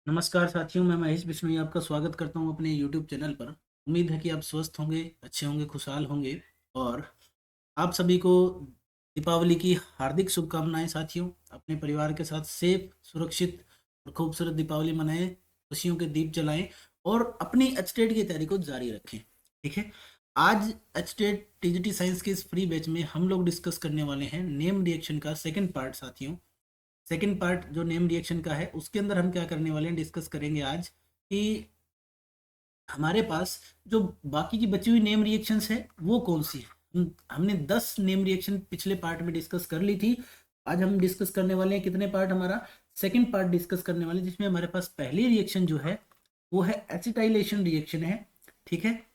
नमस्कार साथियों, मैं महेश बिश्नोई आपका स्वागत करता हूं अपने YouTube चैनल पर। उम्मीद है कि आप स्वस्थ होंगे, अच्छे होंगे, खुशहाल होंगे। और आप सभी को दीपावली की हार्दिक शुभकामनाएं साथियों। अपने परिवार के साथ सेफ, सुरक्षित और खूबसूरत दीपावली मनाएं, खुशियों के दीप जलाएं और अपनी एचटेट की तैयारी को जारी रखें। ठीक है। आज एचटेट टीजीटी साइंस के इस फ्री बैच में हम लोग डिस्कस करने वाले हैं नेम रिएक्शन का सेकंड पार्ट साथियों। सेकेंड पार्ट जो नेम रिएक्शन का है उसके अंदर हम क्या करने वाले हैं, डिस्कस करेंगे आज कि हमारे पास जो बाकी की बची हुई नेम रिएक्शंस है वो कौन सी है। हमने 10 नेम रिएक्शन पिछले पार्ट में डिस्कस कर ली थी। आज हम डिस्कस करने वाले हैं कितने पार्ट, हमारा सेकेंड पार्ट डिस्कस करने वाले हैं, जिसमें हमारे पास पहली रिएक्शन जो है वो है एसिटाइलेशन रिएक्शन है। ठीक है,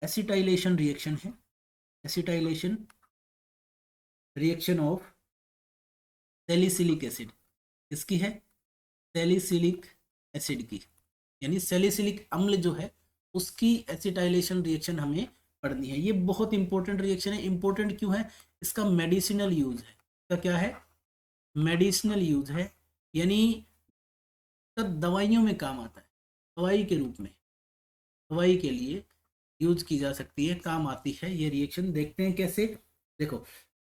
एसिटाइलेशन रिएक्शन है। Acetylation reaction of salicylic acid. किसकी है? सैलिसिलिक एसिड की, यानी सैलिसिलिक अम्ल जो है उसकी एसिटाइलेशन रिएक्शन हमें पढ़नी है। ये बहुत इंपॉर्टेंट रिएक्शन है। इंपॉर्टेंट क्यों है? इसका मेडिसिनल यूज है। इसका क्या है? मेडिसिनल यूज है, यानी दवाइयों में काम आता है। दवाई के रूप में, दवाई के लिए यूज की जा सकती है, काम आती है ये रिएक्शन। देखते हैं कैसे। देखो,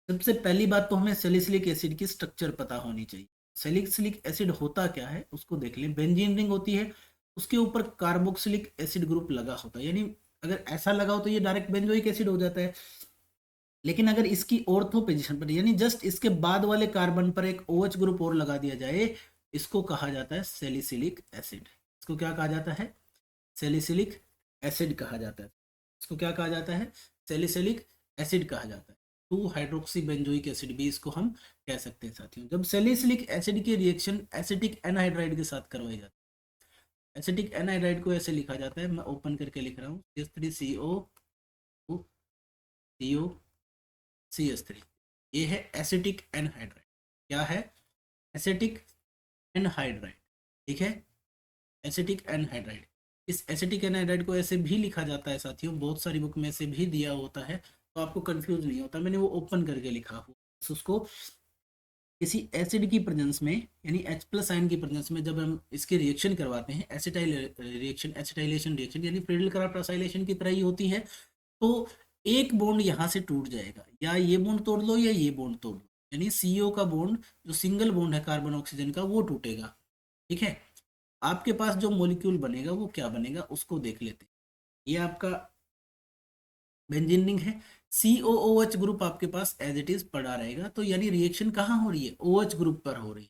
सबसे पहली बात तो हमें सैलिसिलिक एसिड की स्ट्रक्चर पता होनी चाहिए। सैलिसिलिक एसिड होता क्या है उसको देख लें। बेंजीन रिंग होती है, उसके ऊपर कार्बोक्सिलिक एसिड ग्रुप लगा होता है, यानी अगर ऐसा लगा हो तो ये डायरेक्ट बेंजोइक एसिड हो जाता है। लेकिन अगर इसकी ऑर्थो पोजीशन पर, यानी जस्ट इसके बाद वाले कार्बन पर एक OH ग्रुप और लगा दिया जाए, इसको कहा जाता है सैलिसिलिक एसिड। इसको क्या कहा जाता है? सैलिसिलिक एसिड कहा जाता है। इसको क्या कहा जाता है? सैलिसिलिक एसिड कहा जाता है। 2 हाइड्रोक्सी बेंजोइक एसिड भी इसको हम कह सकते हैं साथियों। जब सैलिसिलिक एसिड की रिएक्शन एसिटिक एनहाइड्राइड के साथ करवाई जाती है, एसिटिक एनहाइड्राइड को ऐसे लिखा जाता है, मैं ओपन करके लिख रहा हूँ, CH3CO CO CS3। ये है एसिटिक एनहाइड्राइड। क्या है? Acetic anhydride. ठीक है, एसिटिक एनहाइड्राइड। इस एसिटिक एनहाइड्राइड को ऐसे भी लिखा जाता है साथियों, बहुत सारी बुक में ऐसे भी दिया होता है, तो आपको कंफ्यूज नहीं होता। मैंने वो ओपन करके लिखा हो, तो उसको किसी एसिड की प्रेजेंस में, यानी H+ आयन की प्रेजेंस में जब हम इसके रिएक्शन करवाते हैं, एसिटाइल रिएक्शन, एसिटाइलेशन रिएक्शन, यानी फ्रीडल क्राफ्ट एसाइलेशन की तरह ही होती है। तो एक बॉन्ड यहाँ से टूट जाएगा, या ये बॉन्ड तोड़ लो या ये बॉन्ड तोड़ लो, यानी CO का बॉन्ड जो सिंगल बॉन्ड है कार्बन ऑक्सीजन का वो टूटेगा। ठीक है, आपके पास जो मॉलिक्यूल बनेगा वो क्या बनेगा उसको देख लेते हैं। ये आपका बेंजीन रिंग है, COOH ग्रुप आपके पास एज इट इज पड़ा रहेगा। तो यानी रिएक्शन कहाँ हो रही है? OH ग्रुप पर हो रही है।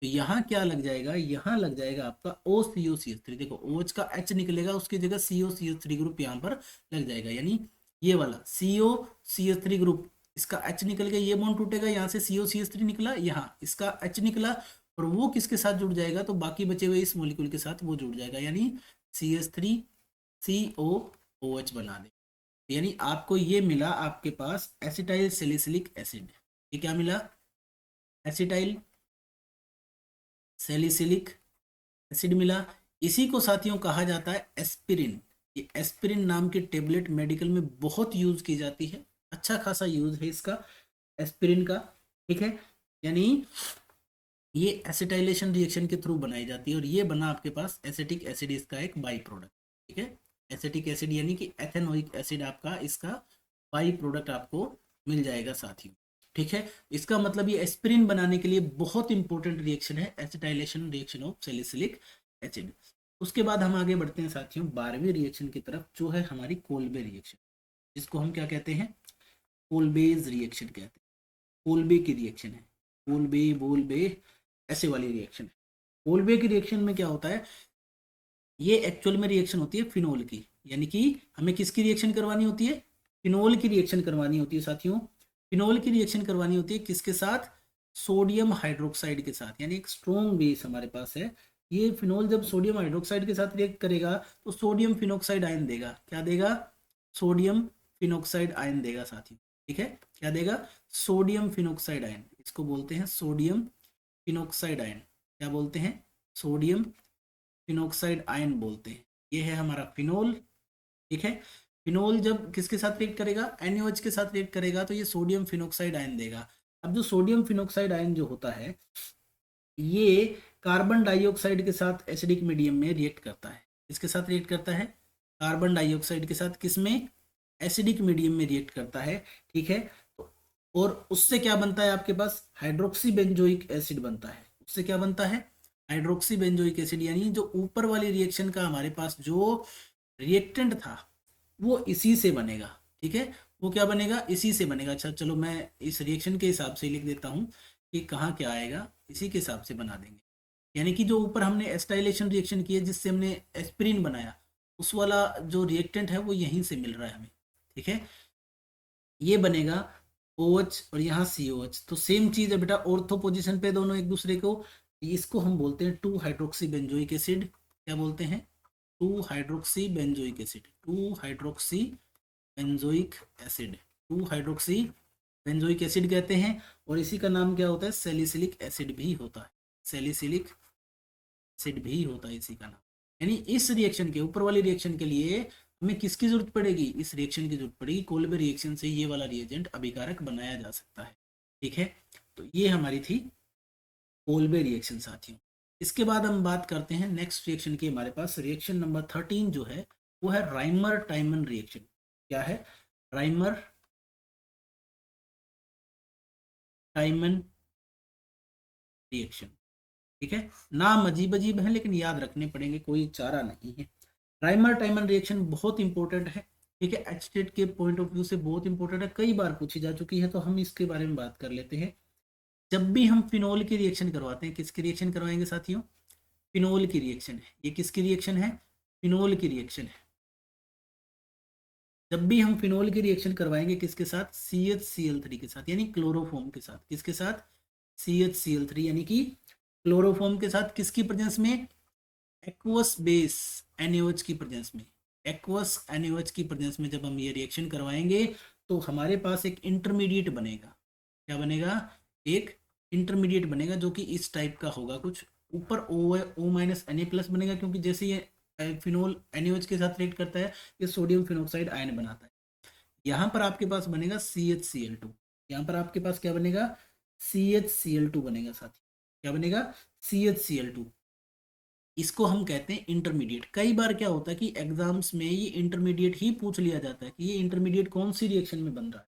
तो यहाँ क्या लग जाएगा? यहाँ लग जाएगा आपका OCOCH3। देखो, OH का H निकलेगा, उसकी जगह COCH3 ग्रुप यहाँ पर लग जाएगा, यानी ये वाला COCH3 ग्रुप, इसका H निकल गया, ये बॉन्ड टूटेगा, यहाँ से COCH3 निकला, यहाँ इसका H निकला, और वो किसके साथ जुड़ जाएगा? तो बाकी बचे हुए इस मॉलिक्यूल के साथ वो जुड़ जाएगा, यानी CH3COOH बना दे। यानी आपको ये मिला आपके पास एसिटाइल सैलिसिलिक एसिड। ये क्या मिला? एसिटाइल सैलिसिलिक एसिड मिला। इसी को साथियों कहा जाता है एस्पिरिन। ये एस्पिरिन नाम की टेबलेट मेडिकल में बहुत यूज की जाती है, अच्छा खासा यूज है इसका, एस्पिरिन का। ठीक है, यानी ये एसिटाइलेशन रिएक्शन के थ्रू बनाई जाती है, और ये बना आपके पास एसिटिक एसिड, इसका एक बाई प्रोडक्ट। ठीक है, एसिटिक एसिड यानी कि एथेनोइक एसिड आपका इसका बाई प्रोडक्ट आपको मिल जाएगा साथियों। ठीक है, इसका मतलब ये एस्पिरिन बनाने के लिए बहुत इंपॉर्टेंट रिएक्शन है, acetylation reaction of salicylic acid. उसके बाद हम आगे बढ़ते हैं साथियों 12वीं रिएक्शन की तरफ, जो है हमारी कोल्बे रिएक्शन, जिसको हम क्या कहते हैं? कोल्बेज रिएक्शन कहते हैं। कोल्बे की रिएक्शन है, कोल्बे बोलबे ऐसे वाली रिएक्शन है। कोल्बे की रिएक्शन में क्या होता है? ये एक्चुअल में रिएक्शन होती है फिनोल की, यानी कि हमें किसकी रिएक्शन करवानी होती है? फिनोल की रिएक्शन करवानी होती है साथियों। फिनोल की रिएक्शन करवानी होती है किसके साथ? सोडियम हाइड्रोक्साइड के साथ, यानी एक स्ट्रॉन्ग बेस हमारे पास है। ये फिनोल जब सोडियम हाइड्रोक्साइड के साथ रिएक्ट करेगा तो सोडियम फिनोक्साइड आयन देगा। क्या देगा? सोडियम फिनोक्साइड आयन देगा साथियों। ठीक है, क्या देगा? सोडियम फिनोक्साइड आयन, इसको बोलते हैं सोडियम फिनोक्साइड आयन। क्या बोलते हैं? सोडियम फिनोक्साइड आयन बोलते हैं। ये है हमारा फिनोल। ठीक है, फिनोल जब किसके साथ रिएक्ट करेगा? NaOH के साथ रिएक्ट करेगा तो ये सोडियम फिनोक्साइड आयन देगा। अब जो सोडियम फिनोक्साइड आयन जो होता है, ये कार्बन डाइऑक्साइड के साथ एसिडिक मीडियम में रिएक्ट करता है। किसके साथ रिएक्ट करता है? कार्बन डाइऑक्साइड के साथ। किसमें? एसिडिक मीडियम में रिएक्ट करता है। ठीक है, तो और उससे क्या बनता है आपके पास? हाइड्रोक्सी बेंजोइक एसिड बनता है। उससे क्या बनता है? Hydroxy benzoic acid. यानी जो ऊपर वाली रिएक्शन का हमारे पास जो रिएक्टेंट था वो इसी से बनेगा। ठीक है, वो क्या बनेगा? इसी से बनेगा। अच्छा चलो मैं इस रिएक्शन के हिसाब से लिख देता हूँ कि कहाँ क्या आएगा, इसी के हिसाब से बना देंगे। यानी कि जो ऊपर हमने एस्टाइलेशन रिएक्शन की है जिससे हमने एस्पिरिन बनाया, उस वाला जो रिएक्टेंट है वो यहीं से मिल रहा है हमें। ठीक है, ये बनेगा OH और यहाँ COH। तो सेम चीज है बेटा, ऑर्थो पोजीशन पे दोनों एक दूसरे को। इसको हम बोलते हैं 2 हाइड्रोक्सी बेंजोइक एसिड। क्या बोलते हैं? 2 hydroxy benzoic acid. 2 hydroxy benzoic acid. 2 hydroxy benzoic acid कहते हैं। और इसी का नाम क्या होता है? सैलिसिलिक एसिड भी होता है। सैलिसिलिक एसिड भी होता है इसी का नाम। यानी इस रिएक्शन के ऊपर वाली रिएक्शन के लिए हमें किसकी जरूरत पड़ेगी? इस रिएक्शन की जरूरत पड़ेगी। कोल्बे रिएक्शन से ये वाला रिएजेंट अभिकारक बनाया जा सकता है। ठीक है, तो ये हमारी थी कोल्बे रिएक्शन साथियों। इसके बाद हम बात करते हैं नेक्स्ट रिएक्शन की। हमारे पास रिएक्शन नंबर 13 जो है वो है राइमर टाइमन रिएक्शन। क्या है? Rymer टाइमन reaction. ठीक है, नाम अजीब अजीब है लेकिन याद रखने पड़ेंगे, कोई चारा नहीं है। राइमर टाइमन रिएक्शन बहुत इंपॉर्टेंट है। ठीक है, एचटेट के पॉइंट ऑफ व्यू से बहुत इंपॉर्टेंट है, कई बार पूछी जा चुकी है, तो हम इसके बारे में बात कर लेते हैं। जब भी हम फिनोल की रिएक्शन करवाते हैं, किसकी रिएक्शन करवाएंगे साथियों? फिनोल की रिएक्शन है। ये किसकी रिएक्शन है? फिनोल की रिएक्शन है। जब भी हम फिनोल की रिएक्शन करवाएंगे किसके साथ? CHCl3 के साथ, यानी क्लोरोफॉर्म के साथ। किसके साथ? CHCl3 यानी कि क्लोरोफॉर्म के साथ। किसकी प्रेजेंस में? एक्वस बेस NaOH की प्रेजेंस में। एक्वस NaOH की प्रेजेंस में जब हम ये रिएक्शन करवाएंगे तो हमारे पास एक इंटरमीडिएट बनेगा। क्या बनेगा? एक इंटरमीडिएट बनेगा जो कि इस टाइप का होगा कुछ। ऊपर O- बनेगा, क्योंकि जैसे ये फिनोल NaOH के साथ रिएक्ट करता है ये सोडियम फिनोक्साइड आयन बनाता है। यहाँ पर आपके पास बनेगा CHCl2। यहाँ पर आपके पास क्या बनेगा? CHCl2 बनेगा साथी। क्या बनेगा? CHCl2। इसको हम कहते हैं इंटरमीडिएट। कई बार क्या होता है कि एग्जाम्स में ये इंटरमीडिएट ही पूछ लिया जाता है कि ये इंटरमीडिएट कौन सी रिएक्शन में बन रहा है।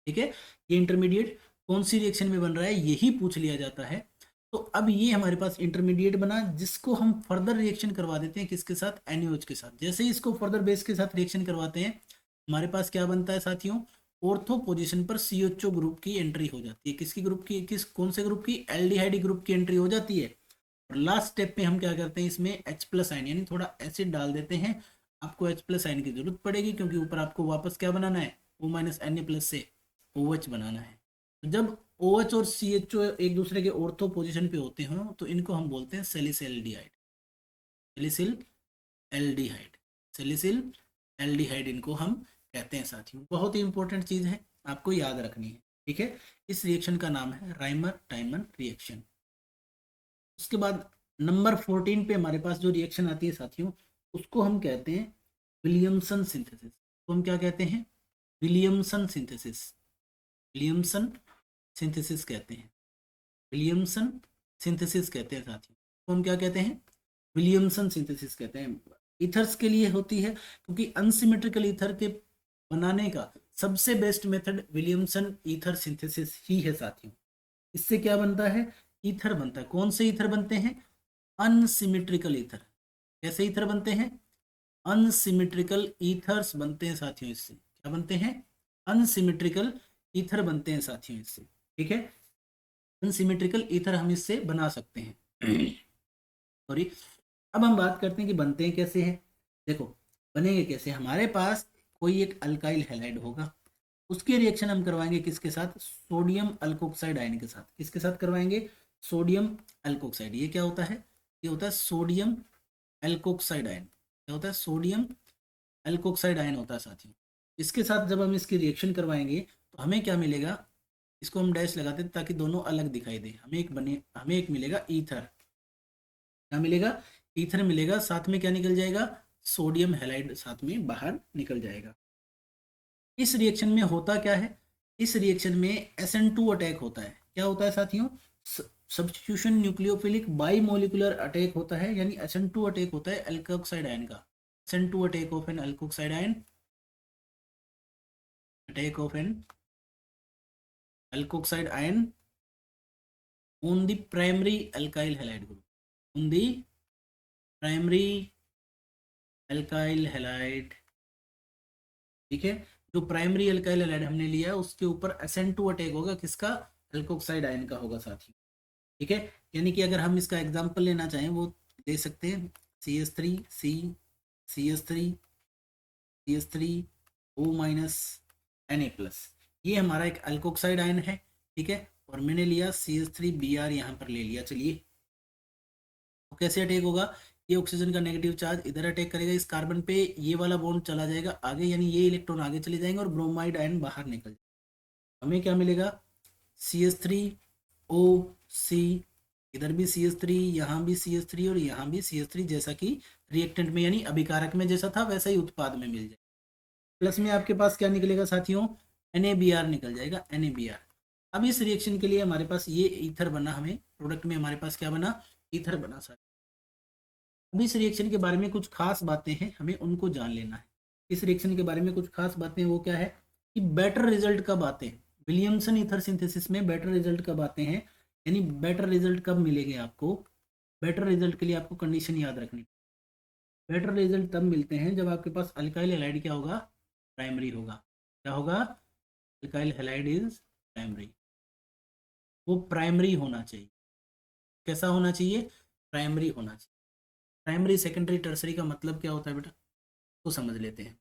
ठीक है, ये इंटरमीडिएट कौन सी रिएक्शन में बन रहा है यही पूछ लिया जाता है। तो अब ये हमारे पास इंटरमीडिएट बना जिसको हम फर्दर रिएक्शन करवा देते हैं किसके साथ? NaOH के साथ। जैसे ही इसको फर्दर बेस के साथ रिएक्शन करवाते हैं हमारे पास क्या बनता है साथियों? ऑर्थो पोजीशन पर CHO ग्रुप की एंट्री हो जाती है। किसकी ग्रुप की? किस कौन से ग्रुप की? एल्डिहाइड ग्रुप की एंट्री हो जाती है। और लास्ट स्टेप पे हम क्या करते हैं? इसमें H+ आयन यानी थोड़ा एसिड डाल देते हैं। आपको H+ आयन की जरूरत पड़ेगी क्योंकि ऊपर आपको वापस क्या बनाना है? O-Na+ से OH बनाना है। तो जब OH और CHO एक दूसरे के ऑर्थो पोजीशन पे होते हो तो इनको हम बोलते हैं salicylaldehyde. Salicyl aldehyde. Salicyl aldehyde इनको हम कहते हैं साथियों। बहुत ही इंपॉर्टेंट चीज है, आपको याद रखनी है। ठीक है, इस रिएक्शन का नाम है राइमर टाइमन रिएक्शन। उसके बाद नंबर 14 पे हमारे पास जो रिएक्शन आती है साथियों उसको हम कहते हैं विलियमसन सिंथेसिस। तो हम क्या कहते हैं? Williamson synthesis. विलियमसन सिंथेसिस कहते हैं। विलियमसन सिंथेसिस कहते हैं साथियों। तो हम क्या कहते हैं? विलियमसन सिंथेसिस कहते हैं। इथर्स के लिए होती है क्योंकि अनसिमेट्रिकल ईथर के बनाने का सबसे best method Williamson ether synthesis ही है साथियों। इससे क्या बनता है? ईथर बनता है। कौन से ईथर बनते हैं? Unsymmetrical ether. कैसे ईथर बनते हैं? अनसिमेट्रिकल ईथर्स बनते हैं साथियों इससे। क्या बनते हैं? अनसिमेट्रिकल ईथर बनते हैं साथियों इससे। ठीक है, अनसिमेट्रिकल ईथर हम इससे बना सकते हैं। सॉरी। अब हम बात करते हैं कि बनते हैं कैसे हैं। देखो बनेंगे कैसे। हमारे पास कोई एक अल्काइल हैलाइड होगा, उसके रिएक्शन हम करवाएंगे किसके साथ? सोडियम अल्कोक्साइड आयन के साथ। किसके साथ करवाएंगे? Sodium alkoxide. ये क्या होता है? ये होता है सोडियम एल्कोक्साइड आयन। क्या होता है? सोडियम एल्कोक्साइड आयन होता है साथियों। इसके साथ जब हम इसकी रिएक्शन करवाएंगे तो हमें क्या मिलेगा? इसको हम डैश लगाते हैं ताकि दोनों अलग दिखाई दे। हमें एक मिलेगा ईथर। क्या मिलेगा? ईथर मिलेगा। साथ में क्या निकल जाएगा? सोडियम हैलाइड साथ में बाहर निकल जाएगा। इस रिएक्शन में होता क्या है? इस रिएक्शन में SN2 अटैक होता है। क्या होता है साथियों? Substitution nucleophilic by molecular attack होता है, यानी SN2 अटैक होता है एल्कोक्साइड आयन का। SN2 attack of an alkoxide ion, attack of an alkoxide ion on the primary alkyl halide group, on the primary alkyl halide. ठीक है, जो primary alkyl halide हमने लिया उसके ऊपर SN2 अटैक होगा, किसका? एल्कोक्साइड आयन का होगा साथी। ठीक है, यानी कि अगर हम इसका एग्जांपल लेना चाहें वो ले सकते हैं, CH3 C CH3 CH3 O minus Na+, ये हमारा एक अल्कोक्साइड आयन है। ठीक है, और मैंने लिया CH3Br यहाँ पर ले लिया। चलिए, तो कैसे अटैक होगा? ये ऑक्सीजन का नेगेटिव चार्ज इधर अटैक करेगा इस कार्बन पे, ये वाला बॉन्ड चला जाएगा आगे, यानी ये इलेक्ट्रॉन आगे चले जाएंगे और ब्रोमाइड आयन बाहर निकल जाएगा। हमें क्या मिलेगा? CH3O, इधर भी CH3, यहाँ भी CH3 और यहाँ भी CH3, जैसा कि रिएक्टेंट में यानी अभिकारक में जैसा था वैसा ही उत्पाद में मिल जाएगा। प्लस में आपके पास क्या निकलेगा साथियों? NaBr निकल जाएगा, NaBr। अब इस रिएक्शन के लिए हमारे पास ये ईथर बना, हमें प्रोडक्ट में हमारे पास क्या बना? ईथर बना सर। अब इस रिएक्शन के बारे में कुछ खास बातें हैं, हमें उनको जान लेना है। इस रिएक्शन के बारे में कुछ खास बातें, वो क्या है कि बेटर रिजल्ट कब आते हैं? विलियमसन ईथर सिंथेसिस में बेटर रिजल्ट कब आते हैं, यानी बेटर रिजल्ट कब मिलेंगे आपको? बेटर रिजल्ट के लिए आपको कंडीशन याद रखनी। बेटर रिजल्ट तब मिलते हैं जब आपके पास अल्काइल हैलाइड क्या होगा? प्राइमरी होगा। क्या होगा? Alkyl halide is primary. वो प्राइमरी होना चाहिए। कैसा होना चाहिए? प्राइमरी होना चाहिए। प्राइमरी, सेकेंडरी, टर्सरी का मतलब क्या होता है बेटा? तो समझ लेते हैं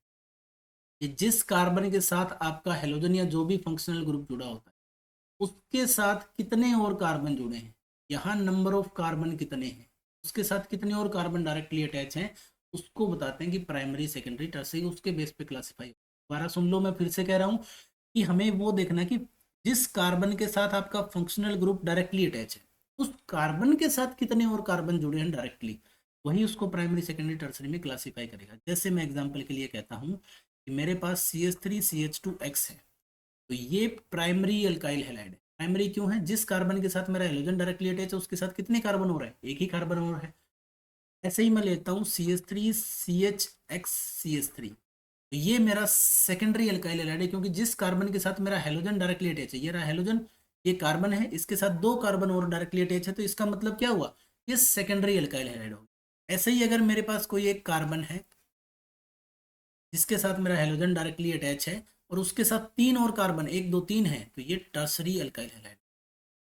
कि जिस कार्बन के साथ आपका हेलोजन या जो भी फंक्शनल ग्रुप जुड़ा होता है उसके साथ कितने और कार्बन जुड़े हैं, यहाँ नंबर ऑफ कार्बन कितने हैं, उसके साथ कितने और कार्बन डायरेक्टली अटैच हैं, उसको बताते हैं कि प्राइमरी, सेकेंडरी, टर्सरी, उसके बेस पे क्लासिफाई। दोबारा सुन लो, मैं फिर से कह रहा हूँ कि हमें वो देखना कि जिस कार्बन के साथ आपका फंक्शनल ग्रुप डायरेक्टली अटैच है उस कार्बन के साथ कितने और कार्बन जुड़े हैं डायरेक्टली, वही उसको प्राइमरी, सेकेंडरी, टर्सरी में क्लासिफाई करेगा। जैसे मैं एग्जाम्पल के लिए कहता हूँ कि मेरे पास CH3CH2X है, तो ये प्राइमरी अल्काइल हैलाइड है। प्राइमरी क्यों है? जिस कार्बन के साथ मेरा हेलोजन डायरेक्टली अटैच है उसके साथ कितने कार्बन हो रहा है? एक ही कार्बन हो रहा है। ऐसे ही मैं लेता हूँ CH3CHX CH3, तो ये मेरा सेकेंडरी अल्काइल हैलाइड है, क्योंकि जिस कार्बन के साथ मेरा हेलोजन डायरेक्टली अटैच है, ये रहा हेलोजन, ये कार्बन है, इसके साथ दो कार्बन और डायरेक्टली अटैच है, तो इसका मतलब क्या हुआ? ये सेकेंडरी अल्काइल हैलाइड होगा। ऐसे ही अगर मेरे पास कोई एक कार्बन है जिसके साथ मेरा हेलोजन डायरेक्टली अटैच है और उसके साथ तीन और कार्बन, एक दो तीन है, तो ये टर्सरी अल्काइल हैलाइड।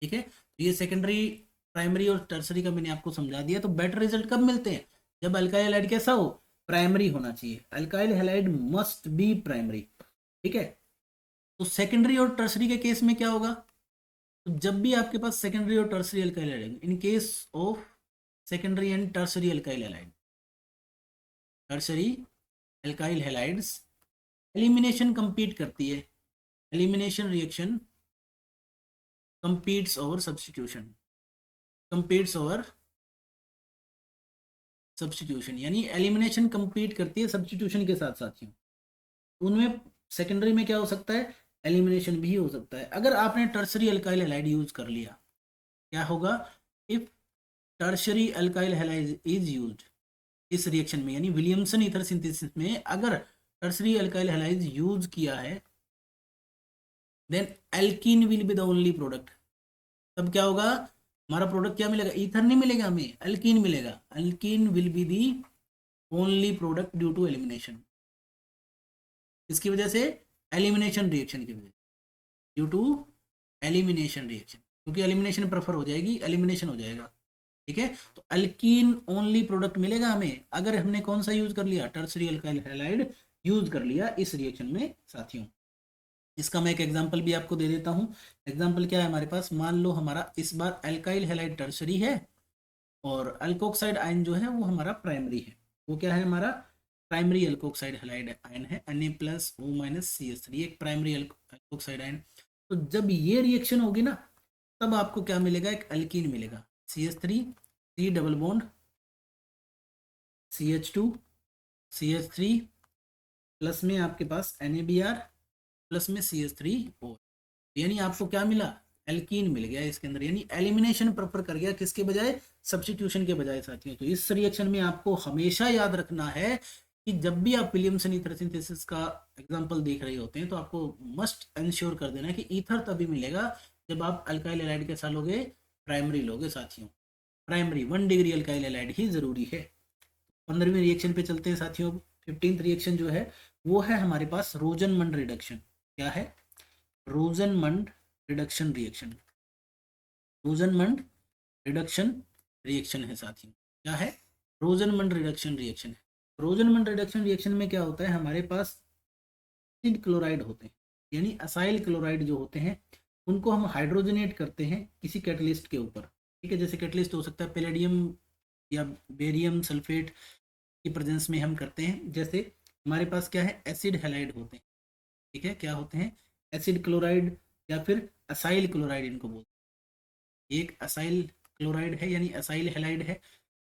ठीक है, तो ये सेकेंडरी, प्राइमरी और टर्सरी का मैंने आपको समझा दिया। तो बेटर रिजल्ट कब मिलते हैं? जब अल्काइल हैलाइड कैसा हो? प्राइमरी होना चाहिए। Alkyl halide must be primary. ठीक है, तो सेकेंडरी और टर्सरी के केस में क्या होगा? तो जब भी आपके पास सेकेंडरी और tertiary alkyl halide, in case of secondary and tertiary alkyl halide, tertiary alkyl halides elimination compete करती है, elimination reaction competes over substitution, competes over substitution, यानी एलिमिनेशन कंपीट करती है सब्स्टिट्यूशन के साथ साथियों। उनमें सेकेंडरी में क्या हो सकता है? एलिमिनेशन भी हो सकता है। अगर आपने टर्सरी अल्काइल हैलाइड यूज कर लिया, क्या होगा? If tertiary alkyl halide is used इस रिएक्शन में, यानी विलियमसन ईथर सिंथेसिस में अगर टर्सरी अल्काइल हैलाइड यूज किया है, then alkene will be the only product. तब क्या होगा? हमारा प्रोडक्ट क्या मिलेगा? ईथर नहीं मिलेगा, हमें एल्कीन मिलेगा। Alkene will be the only product due to elimination. इसकी वजह से एलिमिनेशन रिएक्शन की वजह, ड्यू टू एलिमिनेशन रिएक्शन, क्योंकि एलिमिनेशन प्रेफर हो जाएगी, एलिमिनेशन हो जाएगा। ठीक है, तो अल्कीन ओनली प्रोडक्ट मिलेगा हमें अगर हमने कौन सा यूज कर लिया? टर्सरी अल्काइल हैलाइड यूज कर लिया इस रिएक्शन में साथियों। इसका मैं एक एग्जांपल भी आपको दे देता हूं। एग्जांपल क्या है हमारे पास? मान लो हमारा इस बार अल्काइल हैलाइड टर्सरी है और अल्कोक्साइड आयन जो है वो हमारा प्राइमरी है। वो क्या है हमारा? प्राइमरी अल्कोक्साइड हैलाइड आयन है, Na+O-CH3, एक प्राइमरी अल्कोक्साइड आयन। तो जब ये रिएक्शन होगी ना, तब आपको क्या मिलेगा? एक अल्कीन मिलेगा, CH3 C double bond CH2 CH3 plus में आपके पास NaBr प्लस में CH3O, यानी आपको क्या मिला? एल्कीन मिल गया इसके अंदर, यानी एलिमिनेशन प्रेफर कर गया किसके बजाय, सब्स्टिट्यूशन के बजाय साथियों। तो इस रिएक्शन में आपको हमेशा याद रखना है कि जब भी आप विलियमसन ईथर सिंथेसिस का एग्जांपल देख रहे होते हैं तो आपको मस्ट इंश्योर कर देना है कि ईथर तभी मिलेगा जब आप अल्काइल हैलाइड के साथ लोगे, प्राइमरी लोगे साथियों। प्राइमरी 1 डिग्री अल्काइल हैलाइड ही जरूरी है। 15वीं रिएक्शन पे चलते हैं साथियों। 15th रिएक्शन जो है वो है हमारे पास रोजनमंड रिडक्शन। क्या है, रोजनमंड रिडक्शन रिएक्शन। रोजनमंड रिडक्शन रिएक्शन है साथियों। क्या है, रोजनमंड रिडक्शन रिएक्शन है। रोजनमंड रिडक्शन रिएक्शन में क्या होता है, हमारे पास एसिड क्लोराइड होते हैं, यानी असाइल क्लोराइड जो होते हैं उनको हम हाइड्रोजनेट करते हैं किसी कैटलिस्ट के ऊपर। ठीक है, जैसे कैटलिस्ट हो सकता है पैलेडियम या बेरियम सल्फेट की प्रेजेंस में हम करते हैं। जैसे हमारे पास क्या है, एसिड हैलाइड होते हैं। ठीक है, क्या होते हैं, एसिड क्लोराइड या फिर असाइल क्लोराइड इनको बोलते हैं। एक असाइल क्लोराइड है यानी असाइल हैलाइड है,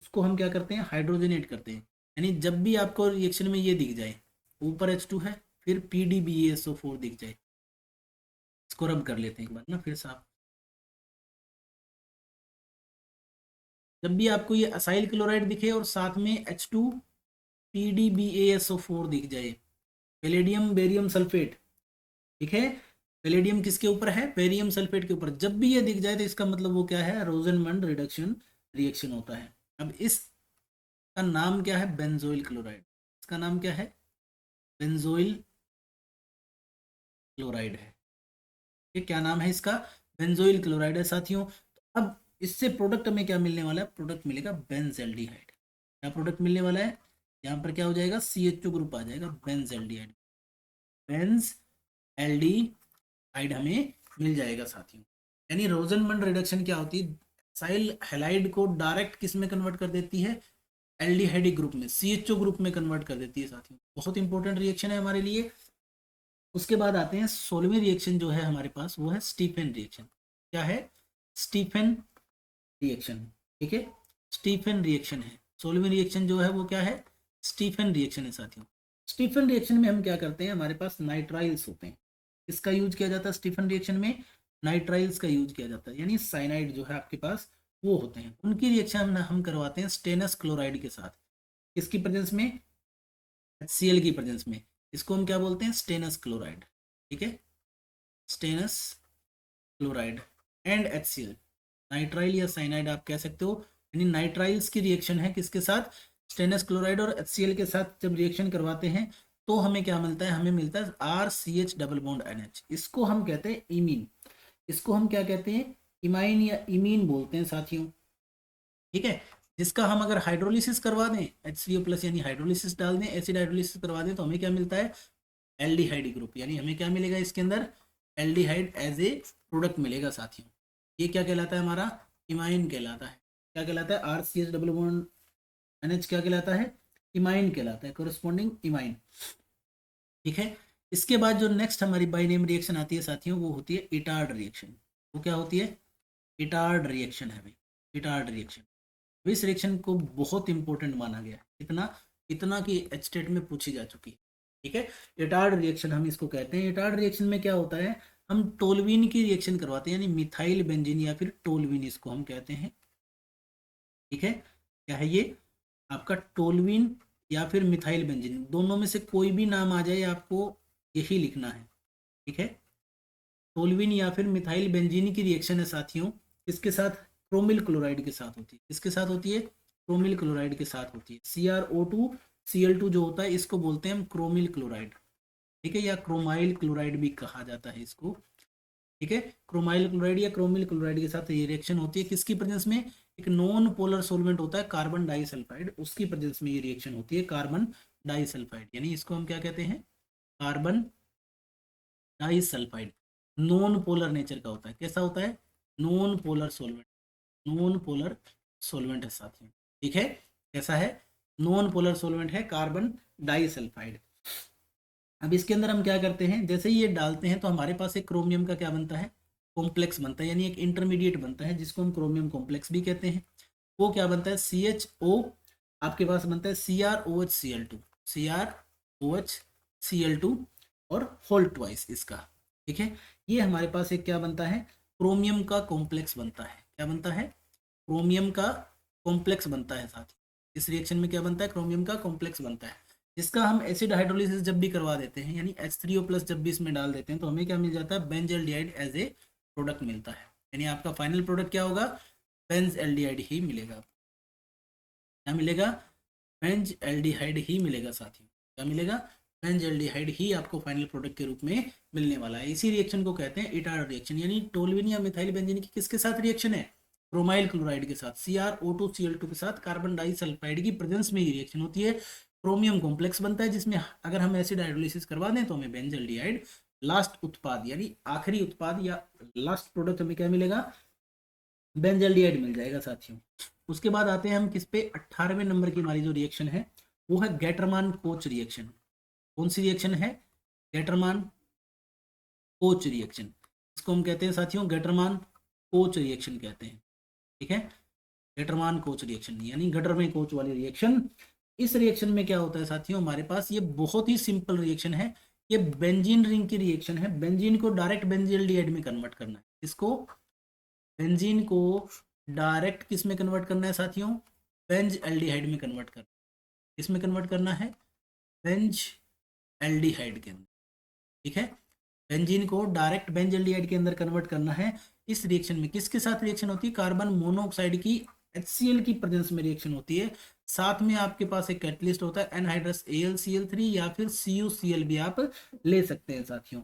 उसको हम क्या करते हैं, हाइड्रोजनेट करते हैं। यानी जब भी आपको रिएक्शन में ये दिख जाए, ऊपर H2 है फिर PdBaSO4 दिख जाए, इसको रब कर लेते हैं एक बार ना फिर साफ। जब भी आपको ये असाइल क्लोराइड दिखे और साथ में H2 PdBaSO4 दिख जाए, पैलेडियम बेरियम सल्फेट, ठीक है, पैलेडियम किसके ऊपर है, बेरियम सल्फेट के ऊपर, जब भी ये दिख जाए तो इसका मतलब वो क्या है, रोजनमंड रिडक्शन रिएक्शन होता है। अब इसका नाम क्या है, बेंजोइल क्लोराइड। इसका नाम क्या है, बेंजोइल क्लोराइड है। ये क्या नाम है इसका, बेंजोइल क्लोराइड है साथियों। अब इससे प्रोडक्ट में क्या मिलने वाला है, प्रोडक्ट मिलेगा बेंजेल्डिहाइड। क्या प्रोडक्ट मिलने वाला है, यहाँ पर क्या हो जाएगा, CH2 ग्रुप आ जाएगा, बेंजेल्डिहाइड। बेंज एल्डिहाइड हमें मिल जाएगा साथियों। यानी रोजनमंड रिडक्शन क्या होती है, साइल हैलाइड को डायरेक्ट किस में कन्वर्ट कर देती है, एल्डिहाइड ग्रुप में, CHO ग्रुप में कन्वर्ट कर देती है साथियों। बहुत इंपॉर्टेंट रिएक्शन है हमारे लिए। उसके बाद आते हैं 16वीं रिएक्शन जो है हमारे पास, वो है स्टीफन रिएक्शन। क्या है, स्टीफन रिएक्शन। ठीक है, स्टीफन रिएक्शन है 16वीं रिएक्शन जो है वो क्या है, स्टीफन रिएक्शन है साथियों। स्टीफन रिएक्शन में हम क्या करते हैं, हमारे पास नाइट्राइल्स होते हैं। इसका यूज किया जाता है स्टीफन रिएक्शन में, नाइट्राइल्स का यूज किया जाता है, यानी साइनाइड जो है आपके पास वो होते हैं, उनकी रिएक्शन हम करवाते हैं स्टेनस क्लोराइड के साथ। किसकी प्रेजेंस में, HCl की प्रेजेंस में। इसको हम क्या बोलते हैं, स्टेनस क्लोराइड। ठीक है, stannous chloride and HCl, nitrile या साइनाइड आप कह सकते हो। यानी नाइट्राइल्स की रिएक्शन है किसके साथ, स्टेनस क्लोराइड और HCl के साथ जब रिएक्शन करवाते हैं तो हमें क्या मिलता है, हमें मिलता है RCH डबल बॉन्ड NH। इसको हम कहते हैं इमीन। इसको हम क्या कहते हैं, इमाइन या इमीन बोलते हैं साथियों। ठीक है, जिसका हम अगर हाइड्रोलिसिस करवा दें, HCO प्लस यानी हाइड्रोलिसिस डाल दें, एसिड हाइड्रोलिसिस करवा दें तो हमें क्या मिलता है, एल्डिहाइड ग्रुप। यानी हमें क्या मिलेगा इसके अंदर, एल्डिहाइड एज ए प्रोडक्ट मिलेगा साथियों। ये क्या कहलाता है, हमारा इमाइन कहलाता है। क्या कहलाता है, RCH डबल बॉन्ड NH क्या कहलाता है, इमाइन कहलाता है, कोरिस्पॉन्डिंग इमाइन। ठीक है, इसके बाद जो नेक्स्ट हमारी बाइनेम रिएक्शन आती है साथियों, वो होती है इटार्ड रिएक्शन। वो क्या होती है, इटार्ड रिएक्शन है भाई, इटार्ड रिएक्शन। इस रिएक्शन को बहुत इंपॉर्टेंट माना गया है, इतना इतना कि एचटेट में पूछी जा चुकी है। ठीक है, इटार्ड रिएक्शन हम इसको कहते हैं। इटार्ड रिएक्शन में क्या होता है, हम टोलवीन की रिएक्शन करवाते हैं, यानी मिथाइल बेंजीन या फिर टोलवीन इसको हम कहते हैं। ठीक है, क्या है ये आपका, टोलवीन या फिर मिथाइल बेंजीन, दोनों में से कोई भी नाम आ जाए आपको यही लिखना है। ठीक है, टोलवीन या फिर मिथाइल बेंजीन की रिएक्शन है साथियों, इसके साथ क्रोमिल क्लोराइड के साथ होती है। किसके साथ होती है, क्रोमिल क्लोराइड के साथ होती है। CrO2 Cl2 जो होता है इसको बोलते हैं हम क्रोमिल क्लोराइड। ठीक है, या क्रोमाइल क्लोराइड भी कहा जाता है इसको। ठीक है, क्रोमाइल क्लोराइड या क्रोमिल क्लोराइड के साथ ये रिएक्शन होती है। किसकी प्रेजेंस में, एक नॉन पोलर सोलवेंट होता है कार्बन डाइसल्फाइड, उसकी प्रेजेंस में ये रिएक्शन होती है, कार्बन डाइसल्फाइड। यानी इसको हम क्या कहते हैं, carbon disulphide. Non polar nature का होता है। कैसा होता है, non polar solvent, non polar solvent है साथियों। ठीक है, कैसा है, नॉन पोलर सोलवेंट है, कार्बन डाइसल्फाइड। अब इसके अंदर हम क्या करते हैं, जैसे ही ये डालते हैं तो हमारे पास एक क्रोमियम का क्या बनता है, कॉम्प्लेक्स बनता है, यानी एक इंटरमीडिएट बनता है जिसको हम क्रोमियम कॉम्प्लेक्स भी कहते हैं। वो क्या बनता है, CHO आपके पास बनता है CrOH CrOH Cl2 और होल ट्वाइस इसका। ठीक है, ये हमारे पास एक क्या बनता है, क्रोमियम का कॉम्प्लेक्स बनता है। क्या बनता है? क्रोमियम का कॉम्प्लेक्स बनता है साथ ही। इस रिएक्शन में क्या बनता है? क्रोमियम का कॉम्प्लेक्स बनता है, जिसका हम एसिड हाइड्रोलिसिस जब भी करवा देते हैं, यानी H3O+ जब भी इसमें डाल देते हैं, तो हमें क्या मिल जाता है? बेंजल्डिहाइड एज ए प्रोडक्ट मिलता है। यानी आपका फाइनल प्रोडक्ट क्या होगा? बेंजल्डिहाइड ही मिलेगा। क्या मिलेगा? बेंजल्डिहाइड ही मिलेगा साथियों। क्या मिलेगा? बेंजल्डिहाइड ही आपको फाइनल प्रोडक्ट के रूप में मिलने वाला है। इसी रिएक्शन को कहते हैं इटार रिएक्शन। यानी टोल्यूइन या मिथाइल बेंजीन की किसके साथ रिएक्शन है? क्रोमाइल क्लोराइड के साथ, CrO2Cl2 के साथ कार्बन डाइसल्फाइड की प्रेजेंस में ये रिएक्शन होती है। क्रोमियम कॉम्प्लेक्स बनता है, जिसमें अगर हम एसिड हाइड्रोलिसिस करवा दें तो हमें बेंजल्डिहाइड लास्ट उत्पाद यानी आखिरी उत्पाद या लास्ट प्रोडक्ट हमें क्या मिलेगा? बेंजल्डिहाइड मिल जाएगा साथियों। उसके बाद आते हैं हम किस पे? 18वें नंबर की हमारी जो रिएक्शन है वो है गेटरमान कोच रिएक्शन। कौन सी रिएक्शन है? गेटरमान कोच रिएक्शन। इसको हम कहते हैं साथियों गेटरमान कोच रिएक्शन कहते हैं। ठीक है, गेटरमान कोच रिएक्शन यानी गटर में कोच वाली रिएक्शन। इस रिएक्शन में क्या होता है साथियों? हमारे पास ये बहुत ही सिंपल रिएक्शन है। ये बेंजीन रिंग की रिएक्शन है। बेंजीन को डायरेक्ट बेंजल्डिहाइड में कन्वर्ट करना है। इसको बेंजीन को डायरेक्ट किस में कन्वर्ट करना है साथियों? बेंज एल्डिहाइड में कन्वर्ट करना है। किस में कन्वर्ट करना है? बेंज एल्डिहाइड के अंदर। ठीक है, बेंजीन को डायरेक्ट बेंज एल्डिहाइड के अंदर कन्वर्ट करना है। इस रिएक्शन में किसके साथ रिएक्शन होती है? कार्बन मोनोऑक्साइड की HCl की प्रेजेंस में रिएक्शन होती है। साथ में आपके पास एक कैटलिस्ट होता है एनहाइड्रस AlCl3 या फिर CuCl भी आप ले सकते हैं साथियों।